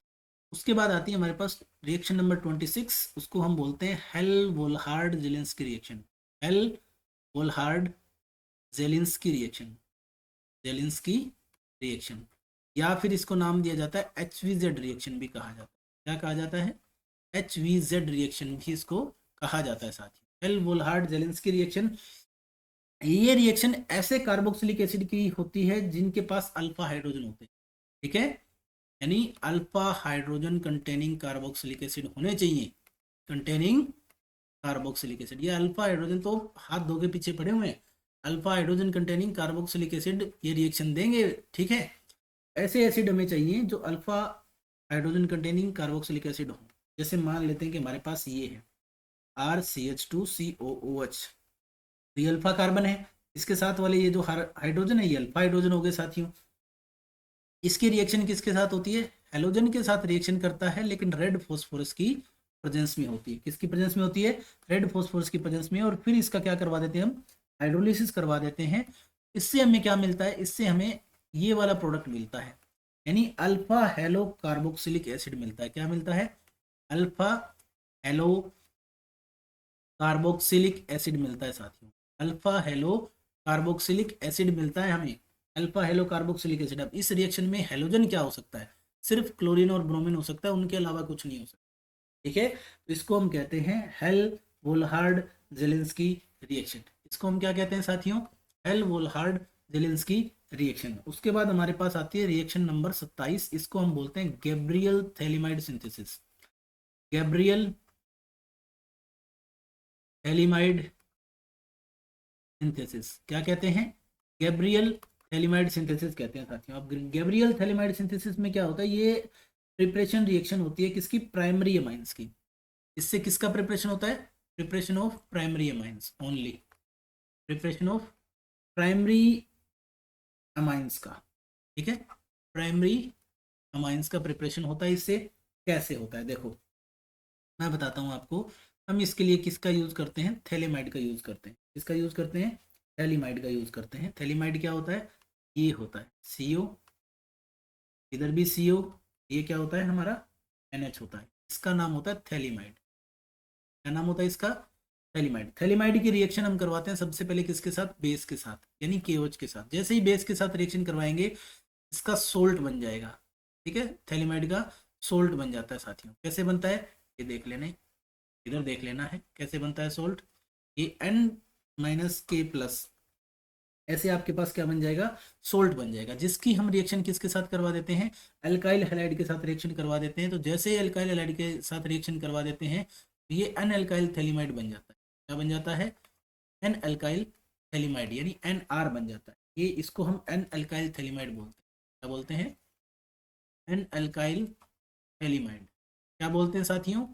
उसके बाद आती है हमारे पास रिएक्शन नंबर 26, उसको हम बोलते हैं Hell Volhard Zelinsky reaction. Hell Volhard Zelinsky reaction, Zelinsky reaction, या फिर इसको नाम दिया जाता है HVZ रिएक्शन भी कहा जाता है। क्या कहा जाता है, HVZ रिएक्शन भी इसको कहा जाता है साथियों, हेल वोल्हार्ड जेलेंस्की रिएक्शन। ये रिएक्शन ऐसे कार्बोक्सिलिक एसिड की होती है जिनके पास अल्फा हाइड्रोजन होते हैं। ठीक है, यानी alpha hydrogen containing carboxylic acid होने चाहिए, कंटेनिंग कार्बोक्सिलिक एसिड। ये अल्फा हाइड्रोजन तो हाथ धो के पीछे पड़े हुए हैं, alpha hydrogen containing carboxylic acid ये रिएक्शन देंगे। ठीक है, ऐसे एसिड हमें चाहिए जो alpha hydrogen containing carboxylic acid हो। जैसे मान लेते हैं कि हमारे पास ये है RCH2COOH, तो ये अल्फा कार्बन है, इसके साथ वाले ये जो हाइड्रोजन है ये अल्फा हाइड्रोजन हो गए साथियों। इसकी रिएक्शन किसके साथ होती है, हेलोजन के साथ रिएक्शन करता है, लेकिन रेड फॉस्फोरस की प्रेजेंस में होती है। किसकी प्रेजेंस में होती है, रेड फॉस्फोरस की प्रेजेंस में। और फिर इसका क्या करवा देते हैं हम, हाइड्रोलिसिस करवा देते हैं। इससे हमें क्या मिलता है, इससे हमें ये वाला प्रोडक्ट मिलता है, यानी अल्फा हेलो कार्बोक्सिलिक एसिड मिलता है। क्या मिलता है, अल्फा हेलो कार्बोक्सिलिक एसिड मिलता है साथियों, अल्फा हेलो कार्बोक्सिलिक एसिड मिलता है हमें, अल्फा हेलो कार्बोक्सिलिक एसिड। अब इस रिएक्शन में हेलोजन क्या हो सकता है, सिर्फ क्लोरीन और ब्रोमीन हो सकता है, उनके अलावा कुछ नहीं हो सकता। ठीक है, तो इसको हम कहते हैं हेल वोल्हार्ड जेलेंस्की रिएक्शन। इसको हम क्या कहते हैं साथियों, हेल वोल्हार्ड जेलेंस्की रिएक्शन। उसके बाद हमारे पास आती है रिएक्शन नंबर 27, इसको हम बोलते हैं Gabriel phthalimide synthesis. Gabriel phthalimide synthesis क्या कहते हैं, गैब्रियल थैलिमाइड सिंथेसिस कहते हैं साथियों। अब गैब्रियल थैलिमाइड सिंथेसिस में क्या होता है, ये प्रिपरेशन रिएक्शन होती है किसकी, प्राइमरी अमाइंस की। इससे किसका प्रिपरेशन होता है, preparation of primary amines only, preparation of primary amines का। ठीक है, प्राइमरी अमाइंस का प्रिपरेशन होता है इससे। कैसे होता है देखो, मैं बताता हूँ आपको। हम इसके लिए किसका यूज करते हैं, थैलेमाइड का यूज करते हैं। किसका यूज करते हैं, थैलिमाइड का यूज करते हैं। थैलिमाइड क्या होता है, ये होता है CO, इधर भी CO, ये क्या होता है हमारा NH होता है, इसका नाम होता है थैलिमाइड। क्या नाम होता है इसका, थैलिमाइड। थैलिमाइड की रिएक्शन हम करवाते हैं सबसे पहले किसके साथ, बेस के साथ, यानी KOH के साथ। जैसे ही बेस के साथ रिएक्शन करवाएंगे इसका सोल्ट बन जाएगा। ठीक है, थैलिमाइड का सोल्ट बन जाता है साथियों। कैसे बनता है ये देख लेना, इधर देख लेना है कैसे बनता है सोल्ट। ये N-K+, ऐसे आपके पास क्या बन जाएगा, सोल्ट बन जाएगा, जिसकी हम रिएक्शन किसके साथ करवा देते हैं, अल्काइल हैलाइड के साथ रिएक्शन करवा देते हैं। तो जैसे ही अल्काइल हैलाइड के साथ रिएक्शन करवा देते हैं तो ये एन अल्काइल थैलिमाइड बन जाता है। क्या बन जाता है, एन अल्काइल थैलिमाइड, यानी NR बन जाता है। ये इसको हम एन अल्काइल थैलिमाइड बोलते हैं। क्या बोलते हैं, एन अल्काइल थैलिमाइड। क्या बोलते हैं साथियों,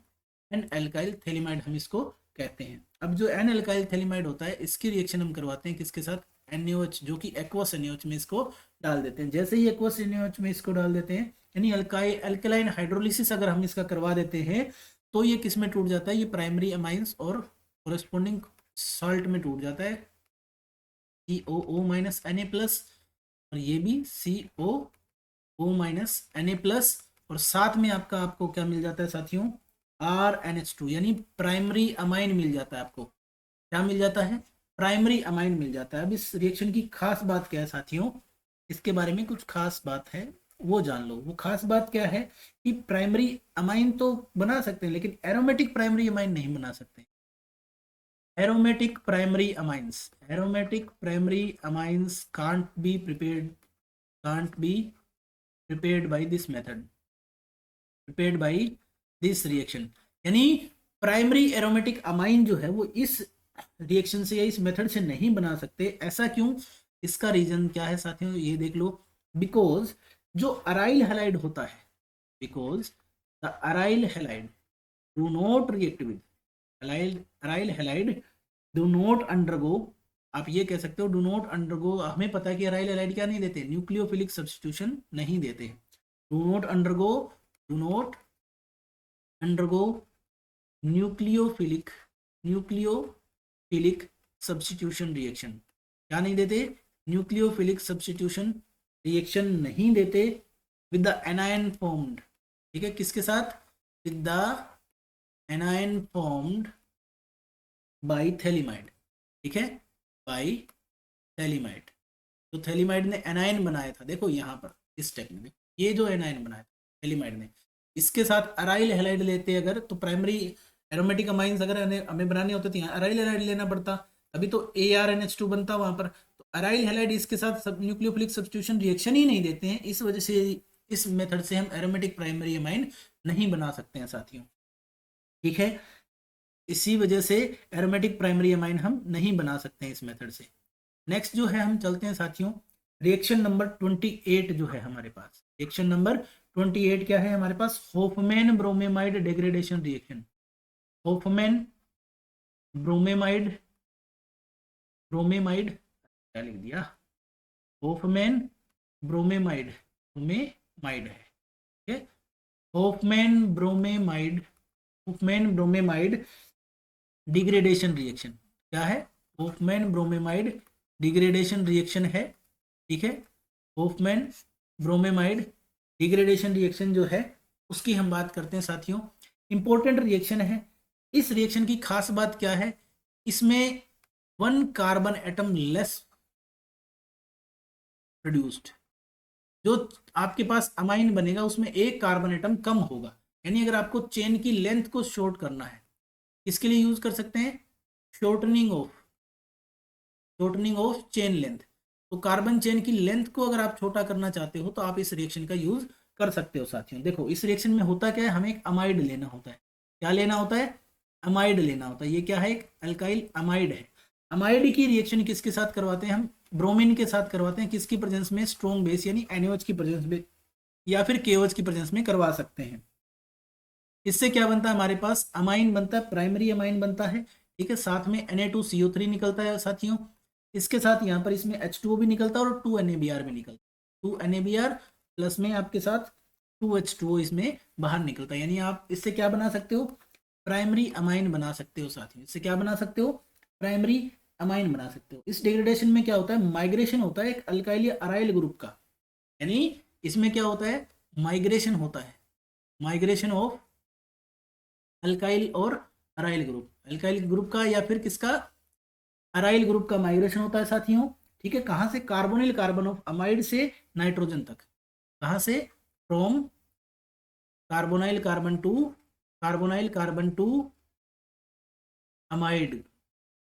एन अल्काइल थैलिमाइड हम इसको कहते हैं। अब जो एन अल्काइल थैलिमाइड होता है इसकी रिएक्शन हम करवाते हैं किसके साथ, NaOH, जो कि एक्वस NaOH में इसको डाल देते हैं। जैसे ही एक्वस NaOH में इसको डाल देते हैं, यानी अल्कलाइन हाइड्रोलिसिस अगर हम इसका करवा देते हैं तो ये किस में टूट जाता है, ये प्राइमरी अमाइंस और कोरेस्पोंडिंग सॉल्ट में टूट जाता है, COO-Na+, और ये भी COO-Na+, और साथ में आपको क्या मिल जाता है साथियों, RNH2, यानी प्राइमरी अमाइन मिल जाता है आपको। क्या मिल जाता है, प्राइमरी अमाइन मिल जाता है। अब इस रिएक्शन की खास बात क्या है साथियों, इसके बारे में कुछ खास बात है वो जान लो। वो खास बात क्या है कि प्राइमरी अमाइन तो बना सकते हैं लेकिन एरोमेटिक प्राइमरी अमाइन नहीं बना सकते। Aromatic primary amines, aromatic primary amines can't be prepared by this method, prepared by this reaction। यानी प्राइमरी एरोमेटिक अमाइन जो है वो इस रिएक्शन से या इस मेथड से नहीं बना सकते। ऐसा क्यों, इसका रीजन क्या है साथियों, ये देख लो। बिकॉज जो अराइल हैलाइड होता है, because the aryl halide do not react with aryl halide do not undergo, आप ये कह सकते हो डू नॉट अंडरगो, हमें पता है कि अराइल हैलाइड क्या नहीं देते, न्यूक्लियोफिलिक सब्स्टिट्यूशन नहीं देते। Do not undergo, do not undergo nucleophilic substitution reaction, क्या नहीं देते, न्यूक्लियोफिलिक सब्स्टिट्यूशन रिएक्शन नहीं देते विद द एनायन फॉर्म्ड, ठीक है, किसके साथ, with the anion formed by phthalimide, ठीक है, बाय थैलिमाइड। तो थैलिमाइड ने एनायन बनाया था, देखो यहाँ पर इस स्टेप में ये जो एनायन बनाया था थैलिमाइड ने, इसके साथ अराइल हैलाइड लेते अगर, तो प्राइमरी एरोमेटिक अमाइंस अगर हमें बनाने होते तो यहाँ अराइल हैलाइड लेना पड़ता, तभी तो ArNH2 बनता वहां पर। तो अराइल हैलाइड इसके साथ सब न्यूक्लियोफिलिक सब्स्टिट्यूशन रिएक्शन ही नहीं देते हैं, इस वजह से इस मेथड से हम एरोमेटिक प्राइमरी अमाइन नहीं बना सकते हैं साथियों, ठीक है, इसी वजह से एरोमेटिक प्राइमरी अमाइन हम नहीं बना सकते हैं इस मेथड से। नेक्स्ट जो है हम चलते हैं साथियों, रिएक्शन नंबर 28 जो है हमारे पास, रिएक्शन नंबर 28 क्या है हमारे पास, Hofmann bromamide degradation reaction. Hofmann bromamide, bromamide क्या लिख दिया, होफमैन ब्रोमेमाइड, ब्रोमेमाइड है, ठीक है, Hofmann bromamide, Hofmann bromamide degradation reaction क्या है, होफमैन ब्रोमेमाइड डिग्रेडेशन रिएक्शन है, ठीक है, होफमैन ब्रोमेमाइड डिग्रेडेशन रिएक्शन जो है उसकी हम बात करते हैं साथियों। इंपॉर्टेंट रिएक्शन है, इस रिएक्शन की खास बात क्या है, इसमें 1 कार्बन एटम लेस प्रोड्यूस्ड, जो आपके पास अमाइन बनेगा उसमें 1 कार्बन एटम कम होगा, यानी अगर आपको चेन की लेंथ को शॉर्ट करना है, इसके लिए यूज कर सकते हैं शॉर्टनिंग ऑफ चेन लेंथ। तो कार्बन चेन की लेंथ को अगर आप छोटा करना चाहते हो तो आप इस रिएक्शन का यूज कर सकते हो साथियों। देखो इस रिएक्शन में होता क्या है, हमें एक अमाइड लेना होता है, क्या लेना होता है, अमाइड लेना होता है, ये क्या है, एक अल्काइल अमाइड है। अमाइड की रिएक्शन किसके साथ करवाते हैं हम, ब्रोमीन के साथ करवाते हैं, किसकी प्रेजेंस में, स्ट्रॉन्ग बेस यानी NaOH की प्रेजेंस में या फिर KOH की प्रेजेंस में करवा सकते हैं। इससे क्या बनता है, हमारे पास अमाइन बनता है, प्राइमरी अमाइन बनता है, ठीक है, साथ में Na2CO3 निकलता है साथियों, इसके साथ यहाँ पर इसमें H2O भी निकलता है और 2NaBr भी निकलता है, 2NaBr प्लस में आपके साथ 2H2O इसमें बाहर निकलता है, यानी आप इससे क्या बना सकते हो, प्राइमरी अमाइन बना सकते हो साथियों, इससे क्या बना सकते हो, प्राइमरी अमाइन बना सकते हो। इस डिग्रेडेशन में क्या होता है, माइग्रेशन होता है एक अल्काइल या अराइल ग्रुप का, यानी इसमें क्या होता है, माइग्रेशन होता है, माइग्रेशन ऑफ अल्काइल और अराइल ग्रुप, अल्काइल ग्रुप का या फिर किसका, अराइल ग्रुप का माइग्रेशन होता है साथियों, ठीक है, कहाँ से, कार्बोनिल कार्बन ऑफ अमाइड से नाइट्रोजन तक, कहाँ से, from carbonyl carbon to amide,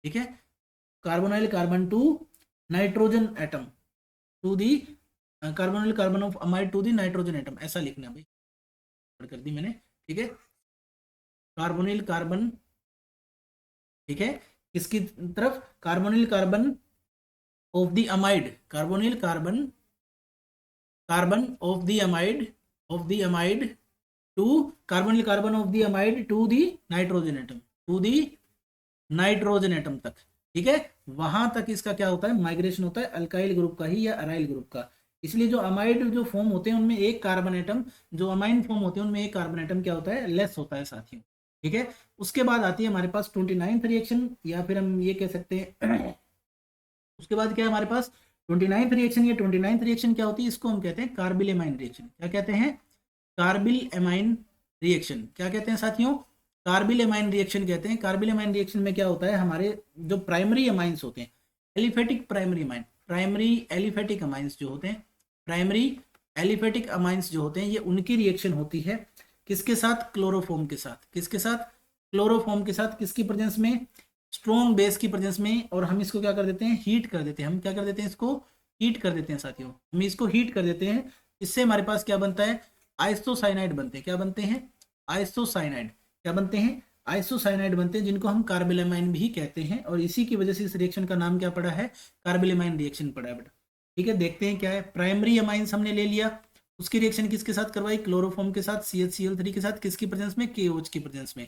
ठीक है, carbonyl carbon to nitrogen atom to the carbonyl carbon of amide to the nitrogen atom, ऐसा लिखना भाई, कर दी मैंने, ठीक है, कार्बोनिल कार्बन, ठीक है, किसकी तरफ, carbonyl carbon of the amide, carbonyl carbon of the amide to carbonyl carbon of the amide to the nitrogen atom तक, ठीक है, वहां तक इसका क्या होता है, माइग्रेशन होता है अल्काइल ग्रुप का ही या अराइल ग्रुप का। इसलिए जो अमाइड जो फॉर्म होते हैं उनमें एक कार्बन एटम, जो अमाइन फॉर्म होते हैं उनमें एक कार्बन एटम क्या होता है, लेस होता है साथियों, ठीक है। उसके बाद आती है हमारे पास 29th रिएक्शन, या फिर हम ये कह सकते हैं उसके बाद क्या है हमारे पास 29th रिएक्शन। ये 29th रिएक्शन क्या होती है, इसको हम कहते हैं कार्बिल एमाइन रिएक्शन। क्या कहते हैं, कार्बिल एमाइन रिएक्शन, क्या कहते हैं साथियों, कार्बिल एमाइन रिएक्शन कहते हैं। कार्बिल एमाइन रिएक्शन में क्या होता है, हमारे जो प्राइमरी अमाइंस होते हैं, aliphatic primary amine, primary aliphatic amines जो होते हैं, प्राइमरी एलिफेटिक अमाइंस जो होते हैं, ये उनकी रिएक्शन होती है किसके साथ, क्लोरोफॉर्म के साथ, किसके साथ, क्लोरोफॉर्म के साथ, किसकी प्रेजेंस में, स्ट्रॉन्ग बेस की प्रेजेंस में। और हम इसको क्या कर देते हैं, हीट कर देते हैं, हम क्या कर देते हैं, इसको हीट कर देते हैं साथियों, हम इसको हीट कर देते हैं। इससे हमारे पास क्या बनता है, आइसोसाइनाइड बनते हैं, क्या बनते हैं, आइसोसाइनाइड, क्या बनते हैं, आइसोसाइनाइड बनते हैं, जिनको हम कार्बिल एमाइन भी कहते हैं। और इसी की वजह से इस रिएक्शन का नाम क्या पड़ा है, कार्बिल एमाइन रिएक्शन पड़ा है बेटा। ठीक है, देखते हैं क्या है। प्राइमरी अमाइंस हमने ले लिया, उसकी रिएक्शन किसके साथ करवाई, क्लोरोफॉर्म के साथ, CHCl3 के साथ, किसकी प्रेजेंस में, KOH की प्रेजेंस में।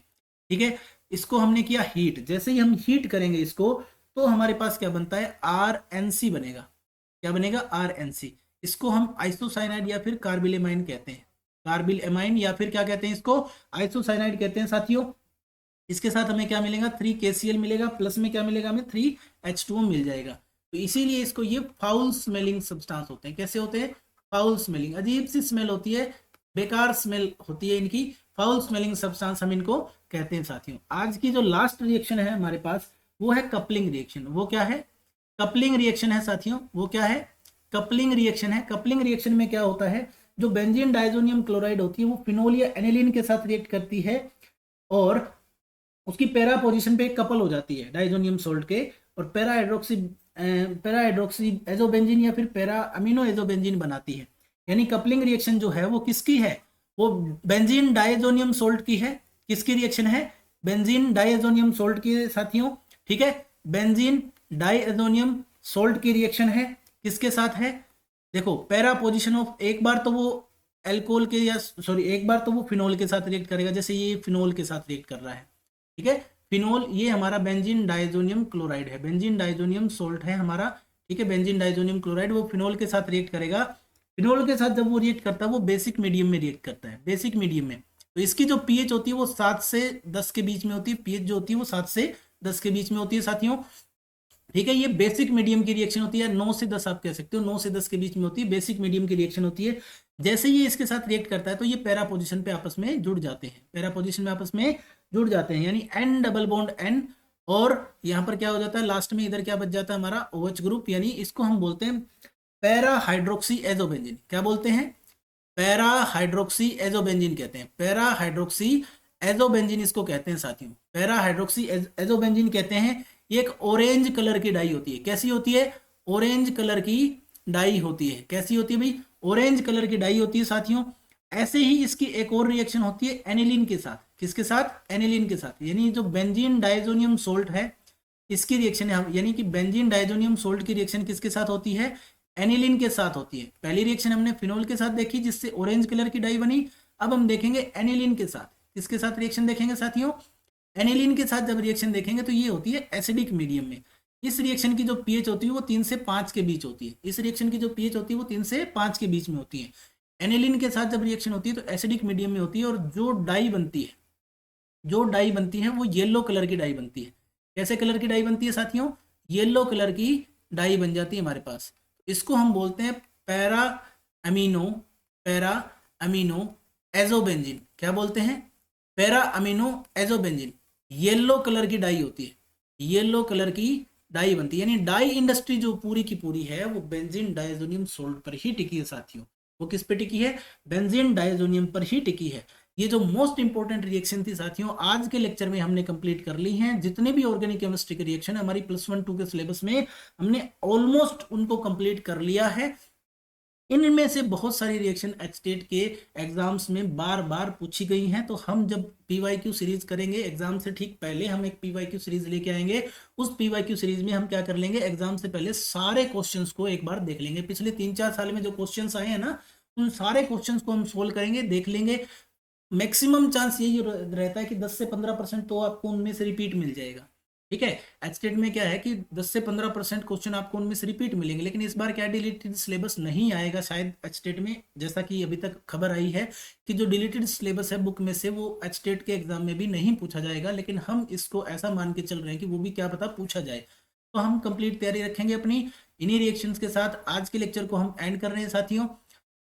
ठीक है, इसको हमने किया हीट। जैसे ही हम हीट करेंगे इसको, तो हमारे पास क्या बनता है, RNC बनेगा। क्या बनेगा, RNC। इसको हम आइसोसाइनाइड या फिर कार्बिल एमाइन कहते हैं, कार्बिल एमाइन या फिर क्या कहते हैं इसको, आइसोसाइनाइड कहते हैं साथियों। इसके साथ हमें क्या मिलेगा, 3KCl मिलेगा, प्लस में क्या मिलेगा हमें, 3H2O मिल जाएगा। तो इसीलिए इसको ये फाउल स्मेलिंग सब्सटेंस होते हैं। कैसे होते हैं, फाउल स्मेलिंग, अजीब सी स्मेल होती है, बेकार स्मेल होती है इनकी, फाउल स्मेलिंग सब्सटेंस हम इनको कहते हैं साथियों। आज की जो लास्ट रिएक्शन है हमारे पास, वो है कपलिंग रिएक्शन। वो क्या है, कपलिंग रिएक्शन है साथियों। वो क्या है, कपलिंग रिएक्शन है। कपलिंग रिएक्शन में क्या होता है, जो बेंजीन डाइजोनियम क्लोराइड होती है वो फिनोल या एनिलीन के साथ रिएक्ट करती है और उसकी पैरा पोजीशन पे कपल हो जाती है डाइजोनियम सोल्ट के, और पैरा हाइड्रोक्सी एजोबेंजीन या फिर पैरा अमीनो एजोबेंजीन बनाती है। यानी कपलिंग रिएक्शन जो है वो किसकी है, वो बेंजीन डाइजोनियम सोल्ट की है। किसकी रिएक्शन है, बेंजीन डाइजोनियम सोल्ट की साथियों। ठीक है, बेंजीन डाइजोनियम सोल्ट की रिएक्शन है, किसके साथ है, देखो पैरा पोजीशन ऑफ, एक बार तो वो एल्कोहल के या सॉरी एक बार तो वो फिनोल के साथ रिएक्ट करेगा, जैसे ये फिनोल के साथ रिएक्ट कर रहा है। ठीक है, फिनोल ये हमारा बेंजीन डाइजोनियम क्लोराइड है, बेंजीन डाइजोनियम सोल्ट है हमारा। ठीक है, बेंजीन डाइजोनियम क्लोराइड वो फिनोल के साथ रिएक्ट करेगा। फिनोल के साथ जब वो रिएक्ट करता है वो बेसिक मीडियम में रिएक्ट करता है, बेसिक मीडियम में। तो इसकी जो पीएच होती है वो 7 से 10 के बीच में होती है, पीएच जो होती है वो 7 से 10 के बीच में होती है साथियों। ठीक है, ये बेसिक मीडियम की रिएक्शन होती है, 9 से 10 आप कह सकते हो, 9 से 10 के बीच में होती है, बेसिक मीडियम की रिएक्शन होती है। जैसे ये इसके साथ रिएक्ट करता है तो ये पैरा पोजीशन पे आपस में जुड़ जाते हैं, पैरा पोजीशन में आपस में जुड़ जाते हैं, यानी N डबल बॉन्ड N। और यहाँ पर क्या हो जाता है, लास्ट में इधर क्या बच जाता है हमारा OH ग्रुप, यानी इसको हम बोलते हैं पैरा हाइड्रोक्सी एजोबेंजीन। क्या बोलते हैं, पैरा हाइड्रोक्सी एजोबेंजीन कहते हैं, पैरा हाइड्रोक्सी एजोबेंजीन इसको कहते हैं साथियों, पैरा हाइड्रोक्सी एजोबेंजीन कहते हैं। ये एक ऑरेंज कलर की डाई होती है, कैसी होती है, ऑरेंज कलर की डाई होती है। कैसी होती है भाई, ऑरेंज कलर की डाई होती है साथियों। ऐसे ही इसकी एक और रिएक्शन होती है एनिलीन के साथ, किसके साथ, एनिलीन के साथ। यानी जो बेंजीन डाइजोनियम सोल्ट है इसकी रिएक्शन है, यानी कि बेंजीन डाइजोनियम सोल्ट की रिएक्शन किसके साथ होती है, एनिलीन के साथ होती है। पहली रिएक्शन हमने फिनोल के साथ देखी जिससे ऑरेंज कलर की डाई बनी, अब हम देखेंगे एनिलीन के साथ। किसके साथ रिएक्शन देखेंगे साथियों, एनिलीन के साथ जब रिएक्शन देखेंगे तो ये होती है एसिडिक मीडियम में। इस रिएक्शन की जो पीएच होती है वो 3 से 5 के बीच होती है, इस रिएक्शन की जो पीएच होती है वो 3 से 5 के बीच में होती है। एनिलीन के साथ जब रिएक्शन होती है तो एसिडिक मीडियम में होती है, और जो डाई बनती है, जो डाई बनती है वो येलो कलर की डाई बनती है। कैसे कलर की डाई बनती है साथियों, येलो कलर की डाई बन जाती है हमारे पास। इसको हम बोलते हैं para amino, para amino azobenzene. क्या बोलते हैं, para amino azobenzene. Yellow colour की डाई होती है, येलो कलर की डाई बनती है। यानी डाई इंडस्ट्री जो पूरी की पूरी है वो बेंजीन डाइजोनियम सोल्ट पर ही टिकी है साथियों। वो किस पे टिकी है, बेंजीन डाइजोनियम पर ही टिकी है। ये जो मोस्ट इंपॉर्टेंट रिएक्शन थी साथियों आज के लेक्चर में हमने कंप्लीट कर ली हैं। जितने भी ऑर्गेनिक केमिस्ट्री के रिएक्शन है हमारी +1 2 के सिलेबस में हमने ऑलमोस्ट उनको कंप्लीट कर लिया है। इनमें से बहुत सारी रिएक्शन एचटेट के एग्जाम्स में बार बार पूछी गई हैं, तो हम जब पीवाईक्यू सीरीज करेंगे एग्जाम से ठीक पहले हम एक पीवाईक्यू सीरीज लेके आएंगे। उस पीवाईक्यू सीरीज में हम क्या कर लेंगे, एग्जाम से पहले सारे क्वेश्चंस को एक बार देख लेंगे। पिछले 3-4 साल में जो क्वेश्चंस आए हैं ना, उन सारे क्वेश्चंस को हम सोल्व करेंगे, देख लेंगे। मैक्सिमम चांस यही रहता है कि 10 से 15% तो आपको उनमें से रिपीट मिल जाएगा। ठीक है, एचटेट में क्या है कि 10 से 15% क्वेश्चन आपको उनमें से रिपीट मिलेंगे, लेकिन इस बार क्या डिलीटेड सिलेबस नहीं आएगा शायद एचटेट में। जैसा कि अभी तक खबर आई है कि जो डिलीटेड सिलेबस है बुक में से वो एचटेट के एग्जाम में भी नहीं पूछा जाएगा, लेकिन हम इसको ऐसा मान के चल रहे हैं कि वो भी क्या पता पूछा जाए। तो हम कंप्लीट तैयारी रखेंगे अपनी इन्हीं रिएक्शंस के साथ। आज के लेक्चर को हम एंड कर रहे हैं साथियों।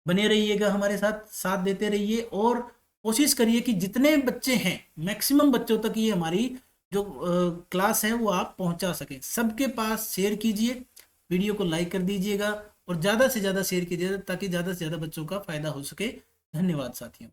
बने रहिएगा हमारे साथ, साथ देते रहिए और कोशिश करिए कि जितने बच्चे हैं मैक्सिमम बच्चों तक ये हमारी जो क्लास है वो आप पहुंचा सकें। सबके पास शेयर कीजिए, वीडियो को लाइक कर दीजिएगा और ज़्यादा से ज़्यादा शेयर कीजिएगा ताकि ज़्यादा से ज़्यादा बच्चों का फायदा हो सके। धन्यवाद साथियों।